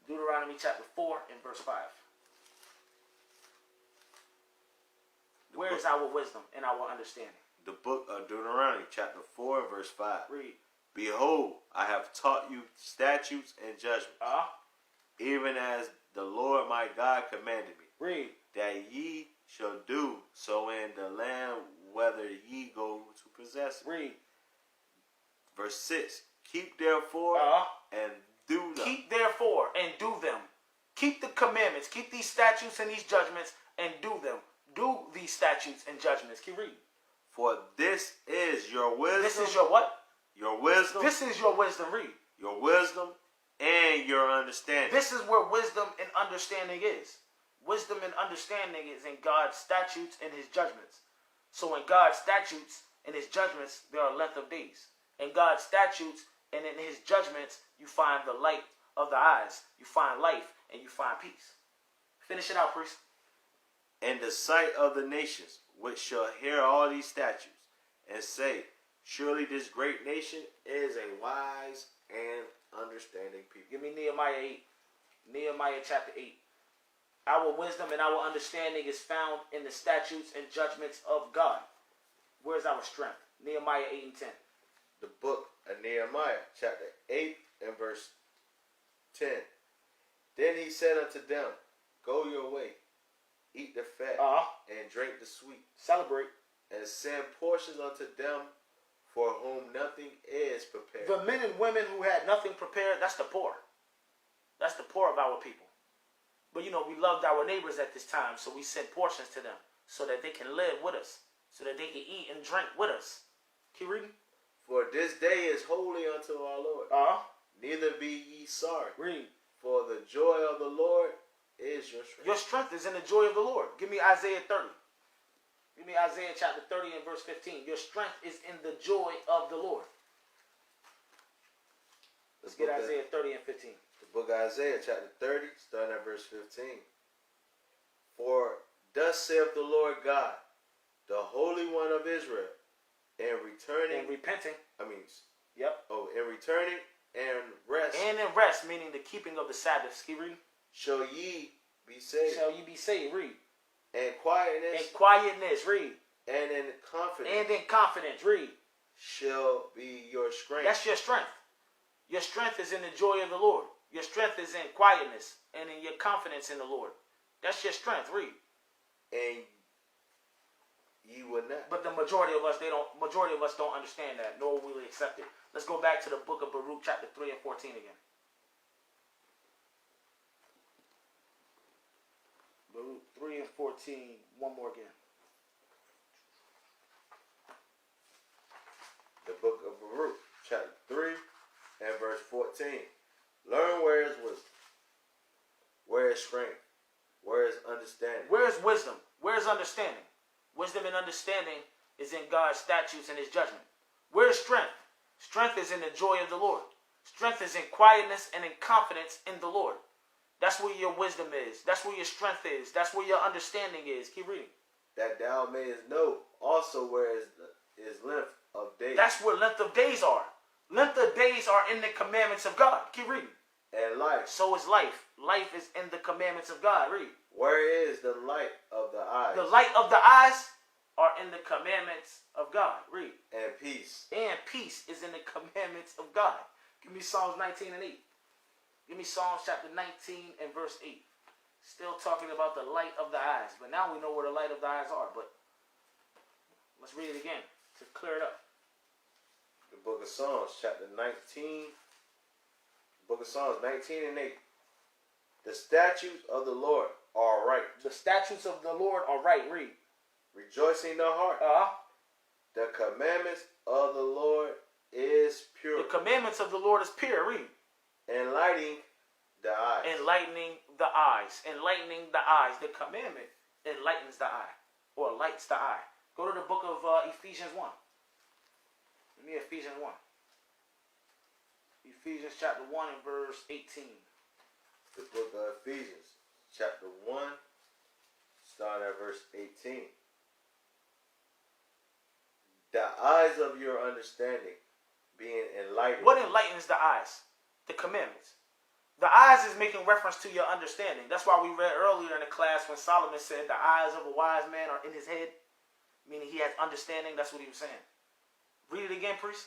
Deuteronomy chapter 4 and verse 5. Where is our wisdom and our understanding? The book of Deuteronomy chapter 4 and verse 5. Read. Behold, I have taught you statutes and judgments, even as the Lord my God commanded me. Read. That ye shall do so in the land whether ye go to possess it. Read. Verse 6. Keep therefore and do them. Keep therefore and do them. Keep the commandments. Keep these statutes and these judgments and do them. Do these statutes and judgments. Keep reading. For this is your wisdom. This is your what? Your wisdom. This is your wisdom. Read. Your wisdom and your understanding. This is where wisdom and understanding is. Wisdom and understanding is in God's statutes and his judgments. So in God's statutes and his judgments, there are length of days. In God's statutes and in his judgments, you find the light of the eyes. You find life and you find peace. Finish it out, priest. In the sight of the nations, which shall hear all these statutes, and say, surely this great nation is a wise and understanding people. Give me Nehemiah 8. Nehemiah chapter 8. Our wisdom and our understanding is found in the statutes and judgments of God. Where's our strength? Nehemiah 8 and 10. The book of Nehemiah, chapter 8 and verse 10. Then he said unto them, go your way, eat the fat, and drink the sweet. Celebrate. And send portions unto them for whom nothing is prepared. The men and women who had nothing prepared, that's the poor. That's the poor of our people. But you know, we loved our neighbors at this time, so we sent portions to them so that they can live with us, so that they can eat and drink with us. Keep reading. For this day is holy unto our Lord. Neither be ye sorry. Read. For the joy of the Lord is your strength. Your strength is in the joy of the Lord. Give me Isaiah 30. Give me Isaiah chapter 30 and verse 15. Your strength is in the joy of the Lord. Let's get Isaiah 30 and 15. The book of Isaiah chapter 30, starting at verse 15. For thus saith the Lord God, the Holy One of Israel, in returning. And repenting. In returning and rest. And in rest, meaning the keeping of the Sabbaths. Keep reading. Shall ye be saved. Shall ye be saved. Read. And quietness. And quietness. Read. And in confidence. And in confidence. Read. Shall be your strength. That's your strength. Your strength is in the joy of the Lord. Your strength is in quietness and in your confidence in the Lord. That's your strength. Read. And ye will not. But the majority of us don't understand that, nor will we accept it. Let's go back to the book of Baruch, chapter 3 and 14 again. Baruch 3 and 14, one more again. The book of Baruch, chapter 3 and verse 14. Learn where is wisdom, where is strength, where is understanding. Where is wisdom? Where is understanding? Wisdom and understanding is in God's statutes and his judgment. Where is strength? Strength is in the joy of the Lord. Strength is in quietness and in confidence in the Lord. That's where your wisdom is. That's where your strength is. That's where your understanding is. Keep reading. That thou mayest know also where is length of days. That's where length of days are. Length of days are in the commandments of God. Keep reading. And life. So is life. Life is in the commandments of God. Read. Where is the light of the eyes? The light of the eyes are in the commandments of God. Read. And peace. And peace is in the commandments of God. Give me Psalms 19 and 8. Give me Psalms chapter 19 and verse 8. Still talking about the light of the eyes. But now we know where the light of the eyes are. But let's read it again to clear it up. The book of Psalms, chapter 19. Book of Psalms 19 and 8. The statutes of the Lord are right. The statutes of the Lord are right. Read. Rejoicing the heart. The commandments of the Lord is pure. The commandments of the Lord is pure. Read. Enlightening the eyes. Enlightening the eyes. Enlightening the eyes. The commandment enlightens the eye. Or lights the eye. Go to the book of Ephesians 1. Give me Ephesians 1. Ephesians chapter 1 and verse 18. The book of Ephesians, chapter 1, starting at verse 18. The eyes of your understanding being enlightened. What enlightens the eyes? The commandments. The eyes is making reference to your understanding. That's why we read earlier in the class when Solomon said the eyes of a wise man are in his head, meaning he has understanding. That's what he was saying. Read it again, priest.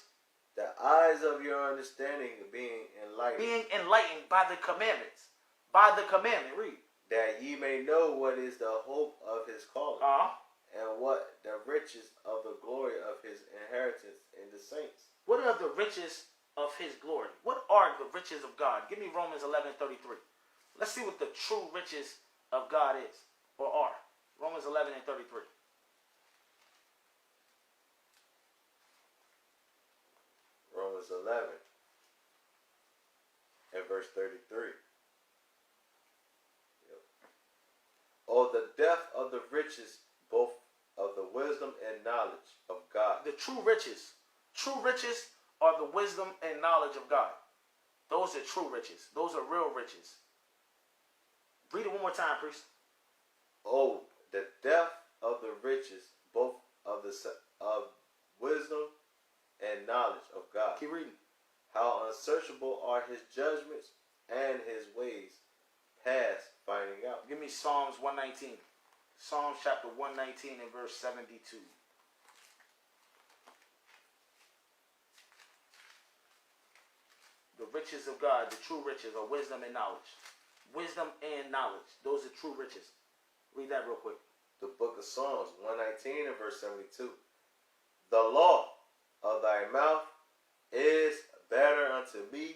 The eyes of your understanding being enlightened. Being enlightened by the commandments. By the commandment. Read. That ye may know what is the hope of his calling. And what the riches of the glory of his inheritance in the saints. What are the riches of his glory? What are the riches of God? Give me Romans 11:33. Let's see what the true riches of God is or are. Romans 11 and 33. Romans 11 and verse 33. Yep. Oh, the depth of the riches, both of the wisdom and knowledge of God. The true riches. True riches are the wisdom and knowledge of God. Those are true riches. Those are real riches. Read it one more time, priest. Oh, the depth of the riches, both of wisdom and knowledge of God. Keep reading. How unsearchable are his judgments and his ways past finding out. Give me Psalms 119. Psalms chapter 119 and verse 72. The riches of God, the true riches are wisdom and knowledge. Wisdom and knowledge. Those are true riches. Read that real quick. The book of Psalms 119 and verse 72. The law of thy mouth is better unto me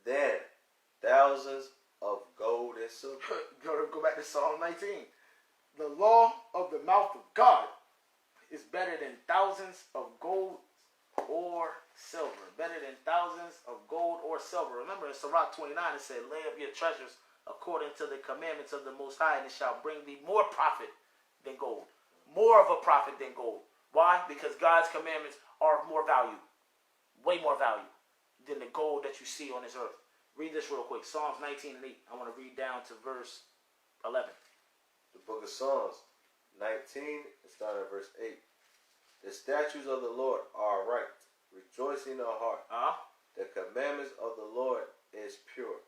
than thousands of gold and silver. Go back to Psalm 19. The law of the mouth of God is better than thousands of gold or silver. Better than thousands of gold or silver. Remember in Sirach 29 it said, lay up your treasures according to the commandments of the Most High, and it shall bring thee more profit than gold. More of a profit than gold. Why? Because God's commandments are of more value. Way more value than the gold that you see on this earth. Read this real quick. Psalms 19 and 8. I want to read down to verse 11. The book of Psalms 19 and starting at verse 8. The statutes of the Lord are right, rejoicing the heart. The commandments of the Lord is pure,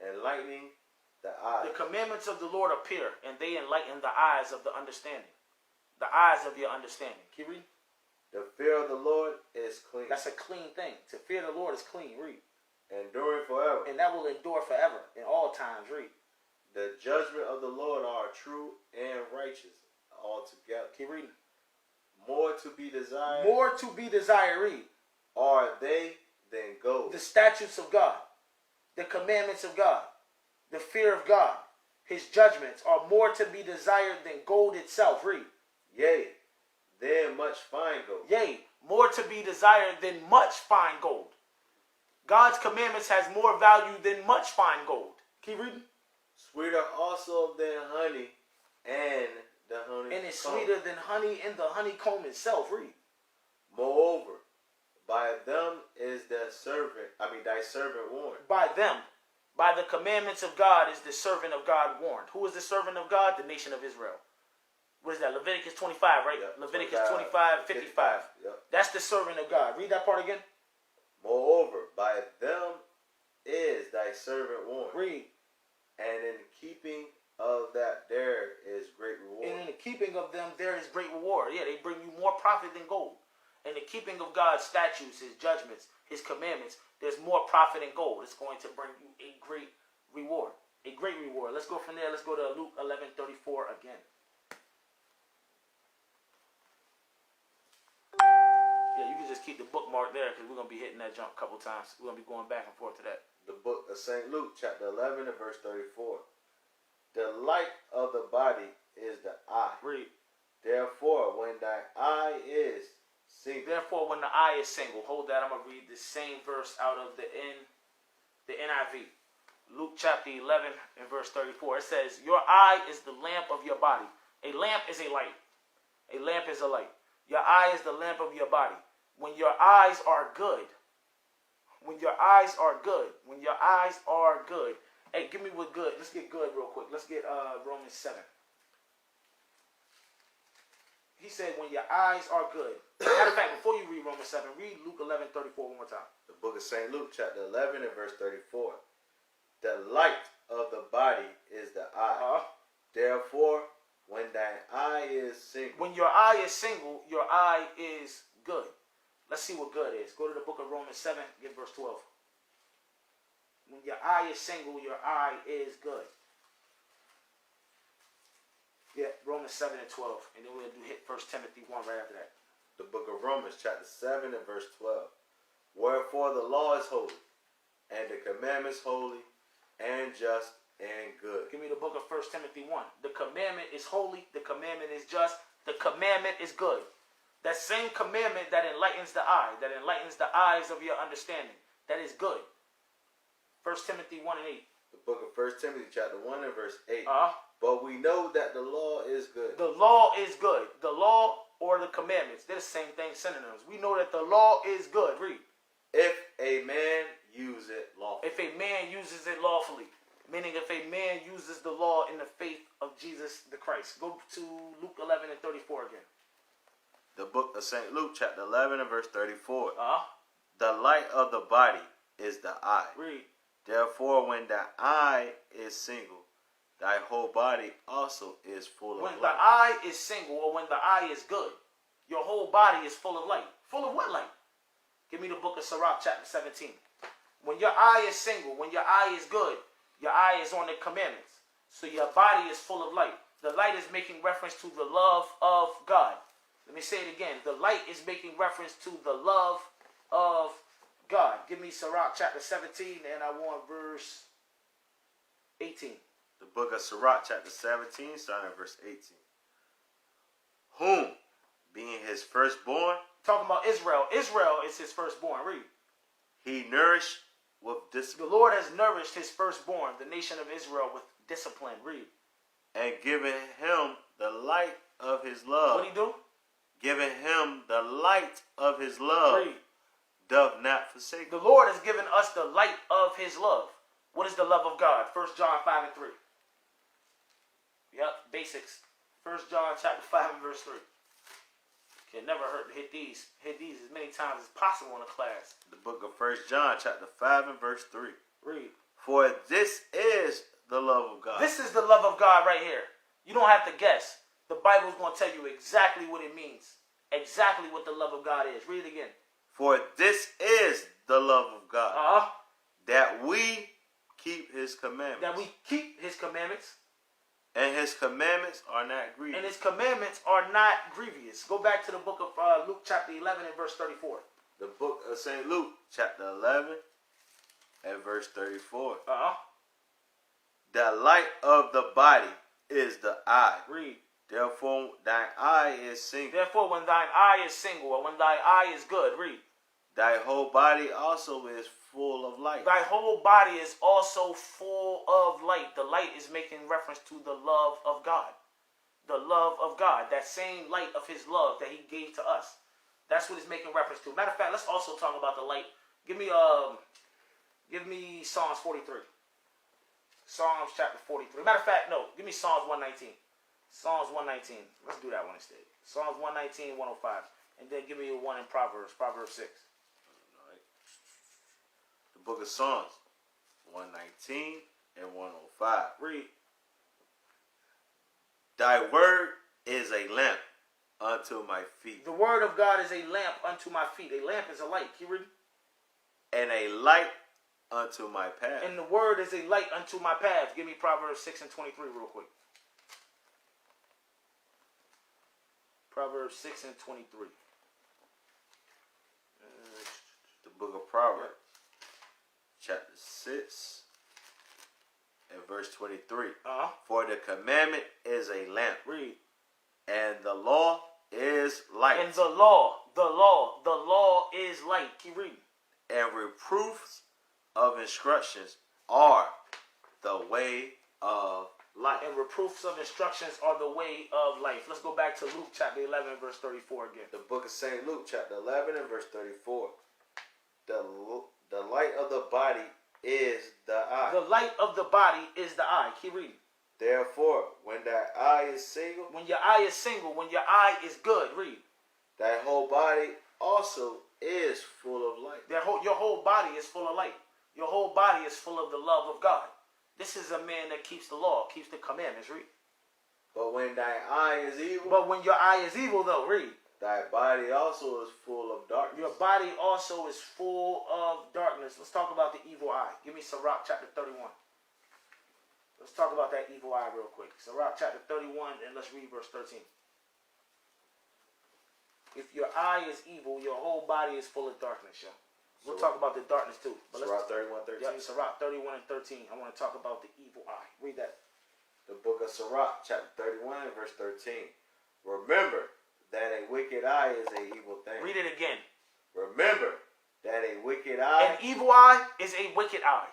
enlightening the eyes. The commandments of the Lord are pure, and they enlighten the eyes of the understanding. The eyes of your understanding. Keep reading. The fear of the Lord is clean. That's a clean thing. To fear the Lord is clean. Read. Enduring forever. And that will endure forever in all times. Read. The judgment of the Lord are true and righteous altogether. Keep reading. More to be desired. More to be desired. Read. Are they than gold. The statutes of God. The commandments of God. The fear of God. His judgments are more to be desired than gold itself. Read. Yea, than much fine gold. Yea, more to be desired than much fine gold. God's commandments has more value than much fine gold. Keep reading. Sweeter also than honey and the honeycomb. And it's sweeter than honey and the honeycomb itself. Read. Moreover, by them is thy servant warned. By them, by the commandments of God is the servant of God warned. Who is the servant of God? The nation of Israel. What is that? Leviticus 25, right? Yep. Leviticus 25, 55. Yep. That's the servant of God. Read that part again. Moreover, by them is thy servant warned. Read. And in the keeping of that there is great reward. And in the keeping of them there is great reward. Yeah, they bring you more profit than gold. In the keeping of God's statutes, his judgments, his commandments, there's more profit than gold. It's going to bring you a great reward. A great reward. Let's go from there. Let's go to Luke 11:34 again. Yeah, you can just keep the bookmark there because we're going to be hitting that jump a couple times. We're going to be going back and forth to that. The book of St. Luke, chapter 11 and verse 34. The light of the body is the eye. Read. Therefore, when thy eye is single. Therefore, when the eye is single. Hold that. I'm going to read the same verse out of the NIV. Luke chapter 11 and verse 34. It says, your eye is the lamp of your body. A lamp is a light. A lamp is a light. Your eye is the lamp of your body. When your eyes are good. When your eyes are good. When your eyes are good. Hey, give me what good. Let's get good real quick. Let's get Romans 7. He said, when your eyes are good. Matter of fact, before you read Romans 7, read Luke 11:34 one more time. The book of St. Luke, chapter 11 and verse 34. The light of the body is the eye. Therefore, when thine eye is single. When your eye is single, your eye is good. Let's see what good is. Go to the book of Romans 7, get verse 12. When your eye is single, your eye is good. Yeah, Romans 7 and 12. And then we'll hit 1 Timothy 1 right after that. The book of Romans, chapter 7 and verse 12. Wherefore the law is holy, and the commandments holy, and just, and good. Give me the book of 1 Timothy 1. The commandment is holy. The commandment is just. The commandment is good. That same commandment that enlightens the eye, that enlightens the eyes of your understanding, that is good. 1 Timothy 1 and 8. The book of 1 Timothy chapter 1 and verse 8. But we know that the law is good. The law is good. The law or the commandments, they're the same thing, synonyms. We know that the law is good. Read. If a man use it lawfully. If a man uses it lawfully. Meaning if a man uses the law in the faith of Jesus the Christ. Go to Luke 11 and 34 again. The book of St. Luke chapter 11 and verse 34. The light of the body is the eye. Read. Therefore, when the eye is single, thy whole body also is full of light. When the eye is single, or when the eye is good, your whole body is full of light. Full of what light? Give me the book of Sirach, chapter 17. When your eye is single, when your eye is good, your eye is on the commandments. So your body is full of light. The light is making reference to the love of God. Let me say it again. The light is making reference to the love of God. Give me Sirach chapter 17 and I want verse 18. The book of Sirach chapter 17 starting at verse 18. Whom, being his firstborn. Talking about Israel. Israel is his firstborn. Read. He nourished with discipline. The Lord has nourished his firstborn, the nation of Israel, with discipline. Read. And given him the light of his love. What did he do? Giving him the light of his love. Read. Doth not forsake. The Lord has given us the light of his love. What is the love of God? 1 John 5 and 3. Yep, basics. 1 John chapter 5 and verse 3. Can never hurt to hit these as many times as possible in a class. The book of 1 John chapter 5 and verse 3. Read. For this is the love of God. This is the love of God right here. You don't have to guess. The Bible is going to tell you exactly what it means. Exactly what the love of God is. Read it again. For this is the love of God. That we keep his commandments. That we keep his commandments. And his commandments are not grievous. And his commandments are not grievous. Go back to the book of Luke chapter 11 and verse 34. The book of St. Luke chapter 11 and verse 34. The light of the body is the eye. Read. Therefore thine eye is single. Therefore when thine eye is single, or when thy eye is good, read. Thy whole body also is full of light. Thy whole body is also full of light. The light is making reference to the love of God. The love of God. That same light of his love that he gave to us. That's what it's making reference to. Matter of fact, let's also talk about the light. Give me Psalms 43. Psalms chapter 43. Matter of fact, no. Give me Psalms 119. Psalms 119. Let's do that one instead. Psalms 119, 105. And then give me one in Proverbs. Proverbs 6. The book of Psalms 119 and 105. Read. Thy word is a lamp unto my feet. The word of God is a lamp unto my feet. A lamp is a light. Keep reading. And a light unto my path. And the word is a light unto my path. Give me Proverbs 6 and 23 real quick. Proverbs 6 and 23. The book of Proverbs, chapter 6 and verse 23. For the commandment is a lamp. Read. And the law is light. And the law is light. Keep reading. And reproofs of instructions are the way of life. And reproofs of instructions are the way of life. Let's go back to Luke chapter 11 verse 34 again. The book of St. Luke chapter 11 and verse 34. The light of the body is the eye. The light of the body is the eye. Keep reading. Therefore, when thy eye is single, when your eye is single, when your eye is good, read. Thy whole body also is full of light. Your whole body is full of light. Your whole body is full of the love of God. This is a man that keeps the law, keeps the commandments. Read. But when thy eye is evil, but when your eye is evil, though, read. Thy body also is full of darkness. Your body also is full of darkness. Let's talk about the evil eye. Give me Sirach chapter 31. Let's talk about that evil eye real quick. Sirach chapter 31, and let's read verse 13. If your eye is evil, your whole body is full of darkness, yo. We'll talk about the darkness too. But Sirach 31:13. Yeah, Sirach 31 and 13. I want to talk about the evil eye. Read that. The book of Sirach, chapter 31, verse 13. Remember that a wicked eye is an evil thing. Read it again. Remember that a wicked eye. An evil eye is a wicked eye.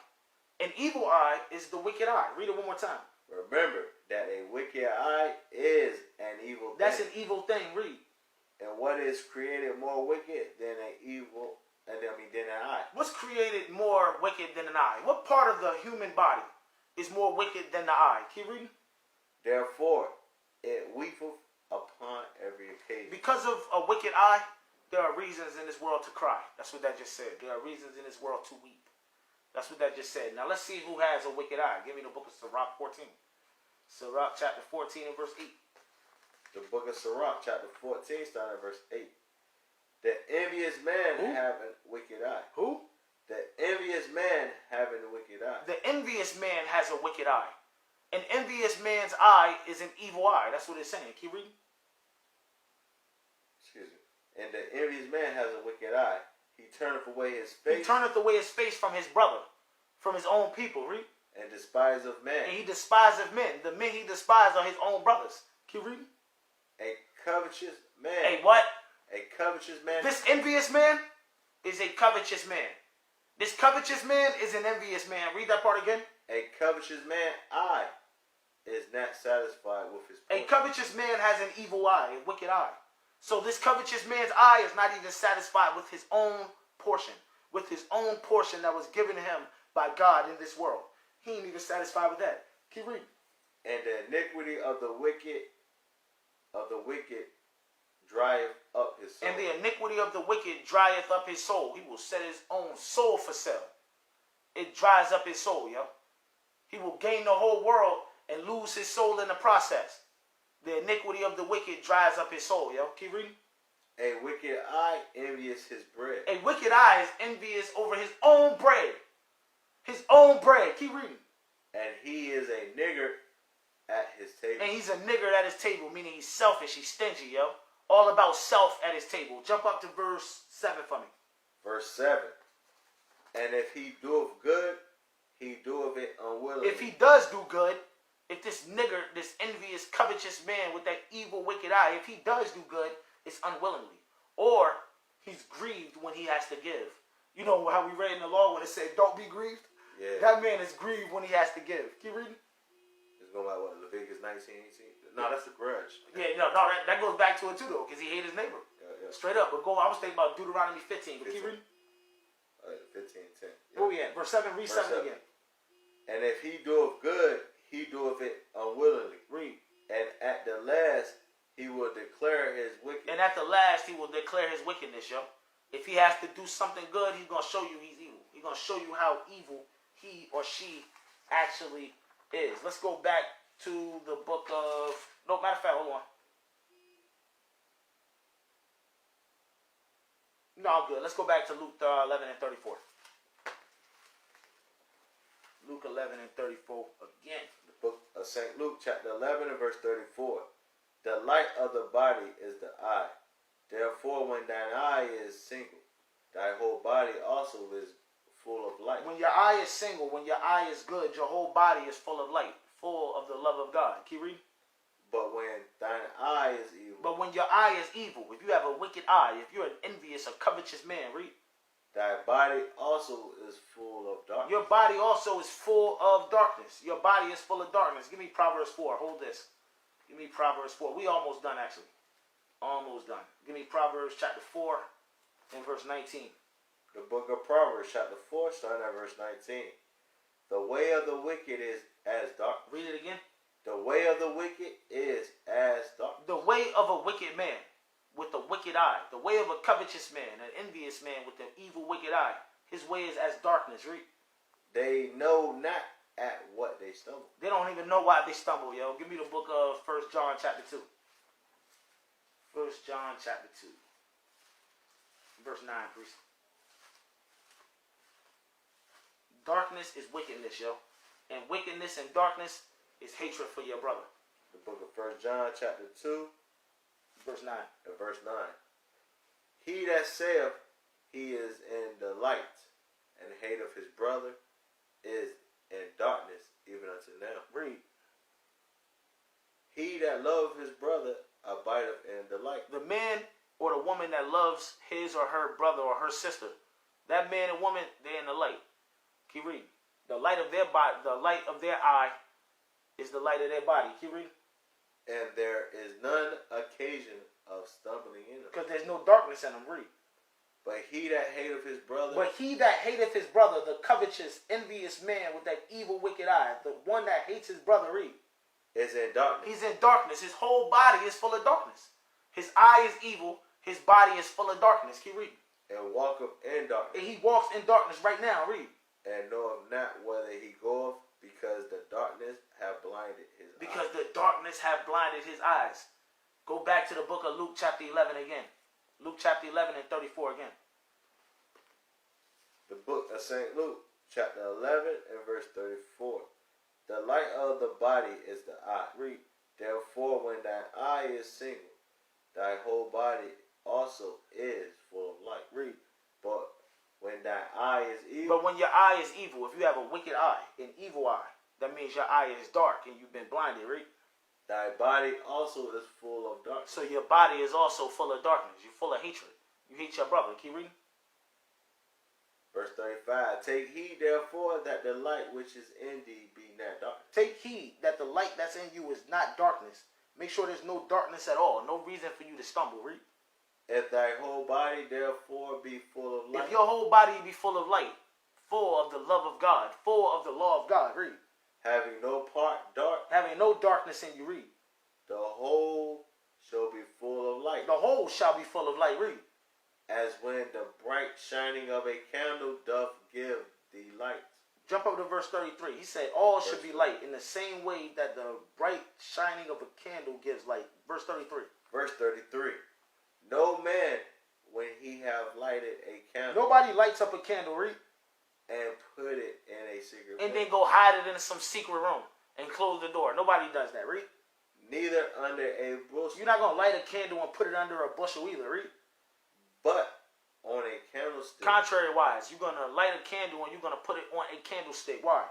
An evil eye is the wicked eye. Read it one more time. Remember that a wicked eye is an evil thing. That's an evil thing. Read. And what is created more wicked than an evil, than an eye? What's created more wicked than an eye? What part of the human body is more wicked than the eye? Keep reading. Therefore, it weepeth upon every occasion. Because of a wicked eye, there are reasons in this world to cry. That's what that just said. There are reasons in this world to weep. That's what that just said. Now let's see who has a wicked eye. Give me the book of Sirach 14. Sirach chapter 14 and verse 8. The book of Sirach chapter 14, starting at verse 8. The envious man having wicked eye. Who? The envious man having a wicked eye. The envious man has a wicked eye. An envious man's eye is an evil eye. That's what it's saying. Keep reading. Excuse me. And the envious man has a wicked eye. He turneth away his face. He turneth away his face from his brother, from his own people. Read. And despiseth men. And he despiseth men. The men he despises are his own brothers. Keep reading. A covetous man. A what? A covetous man. This envious man is a covetous man. This covetous man is an envious man. Read that part again. A covetous man eye is not satisfied with his portion. A covetous man has an evil eye, a wicked eye. So this covetous man's eye is not even satisfied with his own portion, with his own portion that was given him by God in this world. He ain't even satisfied with that. Keep reading. And the iniquity of the wicked drieth up his soul. And the iniquity of the wicked drieth up his soul. He will set his own soul for sale. It dries up his soul, yo. He will gain the whole world and lose his soul in the process. The iniquity of the wicked dries up his soul, yo. Keep reading. A wicked eye envious his bread. A wicked eye is envious over his own bread. His own bread. Keep reading. And he is a nigger at his table. And he's a nigger at his table, meaning he's selfish, he's stingy, yo. All about self at his table. Jump up to verse 7 for me. Verse 7. And if he doeth good, he doeth it unwillingly. If he does do good, if this nigger, this envious, covetous man with that evil, wicked eye, if he does do good, it's unwillingly. Or he's grieved when he has to give. You know how we read in the law when it said, don't be grieved? Yeah. That man is grieved when he has to give. Keep reading. It's going by what? Leviticus 19:18? No, that's the grudge. Yeah, no, that goes back to it too, though, because he hated his neighbor. Yeah. Straight up. But I was thinking about Deuteronomy 15. But keep reading. 15:10. Yeah. Oh, yeah. Verse 7. Read 7 again. And if he doeth good, he doeth it unwillingly. Read. And at the last, he will declare his wickedness. And at the last, he will declare his wickedness, yo. If he has to do something good, he's going to show you he's evil. He's going to show you how evil he or she actually is. Let's go back to the book of... No, matter of fact, hold on. No, good. Let's go back to Luke 11 and 34. Luke 11 and 34 again. The book of St. Luke, chapter 11 and verse 34. The light of the body is the eye. Therefore, when thine eye is single, thy whole body also is full of light. When your eye is single, when your eye is good, your whole body is full of light, full of the love of God. Keep reading. But when thine eye is evil. But when your eye is evil, if you have a wicked eye, if you're an envious or covetous man, read. Thy body also is full of darkness. Your body also is full of darkness. Your body is full of darkness. Give me Proverbs 4. Hold this. Give me Proverbs 4. We almost done, actually. Almost done. Give me Proverbs chapter 4 and verse 19. The book of Proverbs, chapter 4, starting at verse 19. The way of the wicked is as dark. Read it again. The way of the wicked is as dark. The way of a wicked man with a wicked eye. The way of a covetous man, an envious man with an evil wicked eye. His way is as darkness. Read. They know not at what they stumble. They don't even know why they stumble, yo. Give me the book of 1 John chapter 2. 1 John chapter 2. Verse 9, please. Darkness is wickedness, yo. And wickedness and darkness is hatred for your brother. The book of 1 John chapter 2. Verse 9. And verse 9. He that saith he is in the light, and hateth his brother, is in darkness even unto now. Read. He that loveth his brother abideth in the light. The man or the woman that loves his or her brother or her sister, that man and woman, they're in the light. Keep reading. The light of their body, the light of their eye is the light of their body. Keep reading. And there is none occasion of stumbling in them. Because there's no darkness in them. Read. But he that hateth his brother. But he that hateth his brother, the covetous, envious man with that evil, wicked eye, the one that hates his brother, read. Is in darkness. He's in darkness. His whole body is full of darkness. His eye is evil. His body is full of darkness. Keep reading. And walketh in darkness. And he walks in darkness right now. Read. And knoweth not whither he goeth, because the darkness have blinded his eyes. Because the darkness have blinded his eyes. Go back to the book of Luke chapter 11 again. Luke chapter 11 and 34 again. The book of St. Luke, chapter 11 and verse 34. The light of the body is the eye. Read. Therefore, when thine eye is single, thy whole body also is full of light. Read. But when thine eye is evil. But when your eye is evil, if you have a wicked eye, an evil eye, that means your eye is dark and you've been blinded. Read. Thy body also is full of darkness. So your body is also full of darkness. You're full of hatred. You hate your brother. Keep reading. Verse 35. Take heed therefore that the light which is in thee be not darkness. Take heed that the light that's in you is not darkness. Make sure there's no darkness at all. No reason for you to stumble. Read. If thy whole body therefore be full of light. If your whole body be full of light, full of the love of God, full of the law of God. Read. Having no part dark. Having no darkness in you. Read. The whole shall be full of light. The whole shall be full of light. Read. As when the bright shining of a candle doth give thee light. Jump up to verse 33. He said all should be light in the same way that the bright shining of a candle gives light. Verse 33. Verse 33. No man, when he have lighted a candle. Nobody lights up a candle, read. And put it in a secret And place. then go hide it in some secret room and close the door. Nobody does that, read. Neither under a bushel. You're not going to light a candle and put it under a bushel either, read. But on a candlestick. Contrary wise, you're going to light a candle and you're going to put it on a candlestick. Why?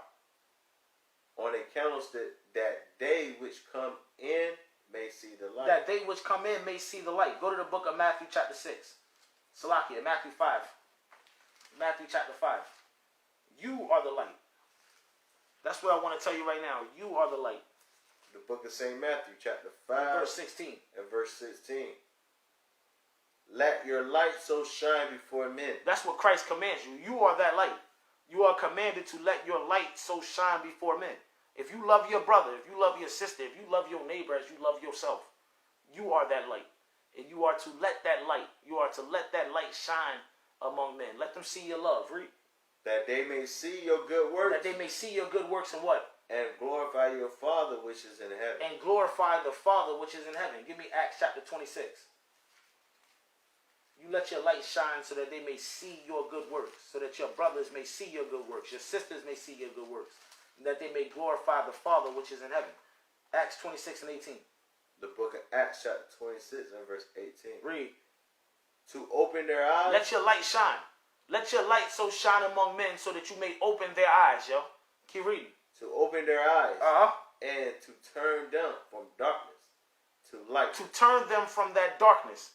On a candlestick, that they which come in may see the light. That they which come in may see the light. Go to the book of Matthew chapter 6. Salakia, Matthew 5. Matthew chapter 5. You are the light. That's what I want to tell you right now. You are the light. The book of St. Matthew chapter 5. Verse 16. And verse 16. Let your light so shine before men. That's what Christ commands you. You are that light. You are commanded to let your light so shine before men. If you love your brother, if you love your sister, if you love your neighbor as you love yourself, you are that light. And you are to let that light, you are to let that light shine among men. Let them see your love. Read. That they may see your good works. That they may see your good works and what? And glorify your Father which is in heaven. And glorify the Father which is in heaven. Give me Acts chapter 26. You let your light shine so that they may see your good works. So that your brothers may see your good works. Your sisters may see your good works. And that they may glorify the Father which is in heaven. Acts 26 and 18. The book of Acts chapter 26 and verse 18. Read. To open their eyes. Let your light shine. Let your light so shine among men so that you may open their eyes, yo. Keep reading. To open their eyes. And to turn them from darkness to light. To turn them from that darkness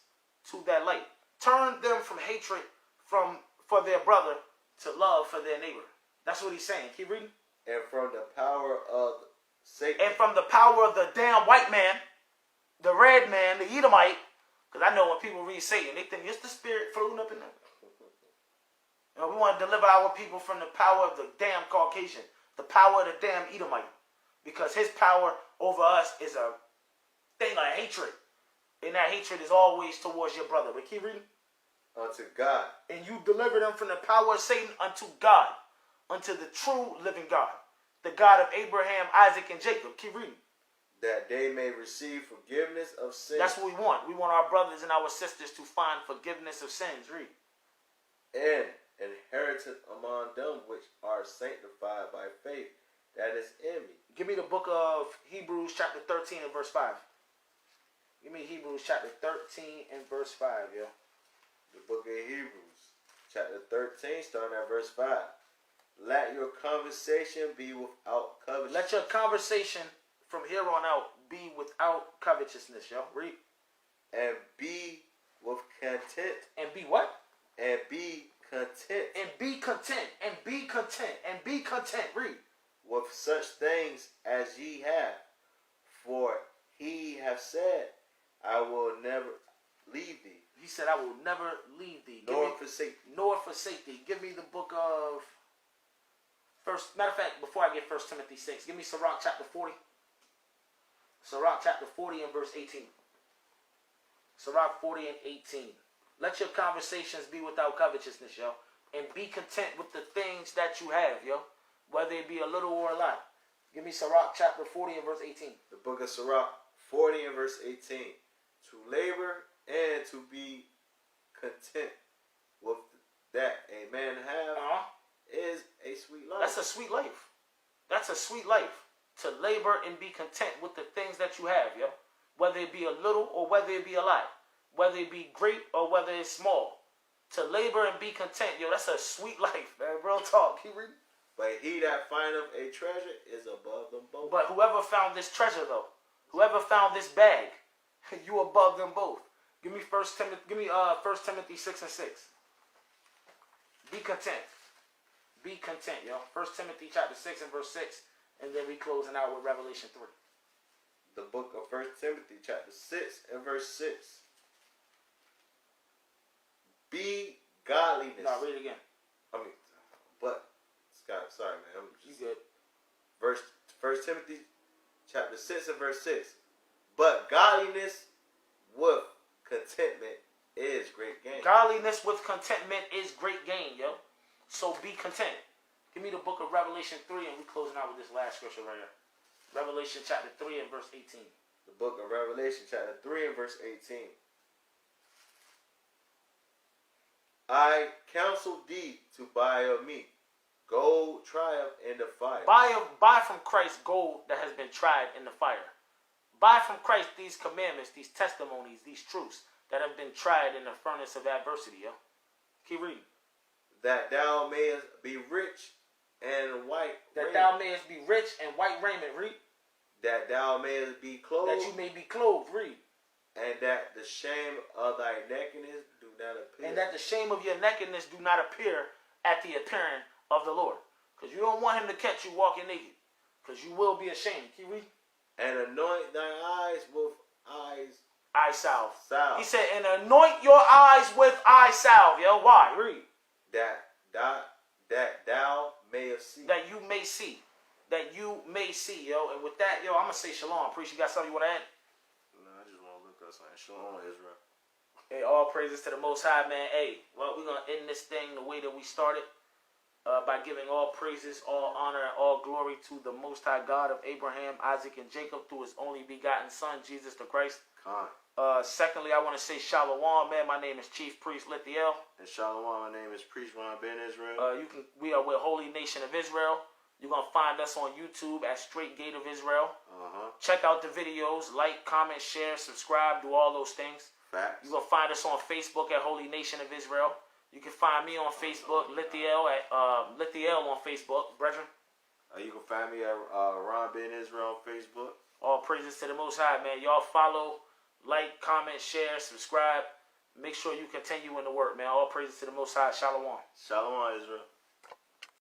to that light. Turn them from hatred for their brother to love for their neighbor. That's what he's saying. Keep reading. And from the power of Satan. And from the power of the damn white man, the red man, the Edomite. Because I know when people read Satan, they think it's the spirit floating up in them. You know, we want to deliver our people from the power of the damn Caucasian. The power of the damn Edomite. Because his power over us is a thing of hatred. And that hatred is always towards your brother. But keep reading. Unto God. And you deliver them from the power of Satan unto God. Unto the true living God. The God of Abraham, Isaac, and Jacob. Keep reading. That they may receive forgiveness of sins. That's what we want. We want our brothers and our sisters to find forgiveness of sins. Read. And inheritance among them which are sanctified by faith that is in me. Give me the book of Hebrews chapter 13 and verse 5. Give me Hebrews chapter 13 and verse 5, yo. The book of Hebrews chapter 13 starting at verse 5. Let your conversation be without covetousness. Let your conversation from here on out be without covetousness, yo. Read. And be with content. And be what? And be content. And be content. And be content. And be content. Read. With such things as ye have. For he hath said, I will never leave thee. He said, I will never leave thee. Nor forsake thee. Nor forsake thee. Give me the book of... Matter of fact, before I get 1 Timothy 6, give me Sirach chapter 40. Sirach chapter 40 and verse 18. Sirach 40 and 18. Let your conversations be without covetousness, yo. And be content with the things that you have, yo. Whether it be a little or a lot. Give me Sirach chapter 40 and verse 18. The book of Sirach 40 and verse 18. To labor and to be content with that a man have is a sweet life. That's a sweet life. That's a sweet life. To labor and be content with the things that you have, yo. Whether it be a little or whether it be a lot. Whether it be great or whether it's small. To labor and be content, yo, that's a sweet life, man. Real talk. Keep reading. But he that findeth a treasure is above them both. But whoever found this treasure, though, whoever found this bag, you above them both. Give me 1 Timothy 6 and 6. Be content. Be content, yo. 1 Timothy chapter 6 and verse 6. And then we closing out with Revelation 3. The book of 1 Timothy chapter 6 and verse 6. Be godliness. No, read it again. Scott, sorry, man. You good. 1 Timothy chapter 6 and verse 6. But godliness with contentment is great gain. Godliness with contentment is great gain, yo. So be content. Give me the book of Revelation 3 and we're closing out with this last scripture right here. Revelation chapter 3 and verse 18. The book of Revelation chapter 3 and verse 18. I counsel thee to buy of me gold tried in the fire. Buy from Christ gold that has been tried in the fire. Buy from Christ these commandments, these testimonies, these truths that have been tried in the furnace of adversity, yo. Keep reading. That thou mayest be rich and white That raiment. thou mayest be rich and white raiment. Read. That thou mayest be clothed. That you may be clothed. Read. And that the shame of thy nakedness do not appear. And that the shame of your nakedness do not appear at the appearing of the Lord. Because you don't want him to catch you walking naked. Because you will be ashamed. Keep reading. And anoint thine eyes with eye salve. salve. He said, and anoint your eyes with eye salve. Yo, why? Read. That thou mayest see. That you may see. That you may see, yo. And with that, yo, I'm going to say shalom. Priest, you got something you want to add? No, I just want to look up something. Shalom, Israel. Hey, all praises to the Most High, man. Hey, well, we're going to end this thing the way that we started. by giving all praises, all honor, and all glory to the Most High God of Abraham, Isaac, and Jacob, through his only begotten Son, Jesus the Christ. Secondly, I want to say Shalom, man. My name is Chief Priest Lithiyel. And Shalom, my name is Priest RamBen Israel. We are with Holy Nation of Israel. You're going to find us on YouTube at Straitgateofisrael. Check out the videos, like, comment, share, subscribe, do all those things. Facts. You're going to find us on Facebook at Holy Nation of Israel. You can find me on Facebook, Lithiyel, at Lithiyel on Facebook, brethren. You can find me at RamBen Israel on Facebook. All praises to the Most High, man. Y'all follow, like, comment, share, subscribe. Make sure you continue in the work, man. All praises to the Most High. Shalom. Shalom, Israel.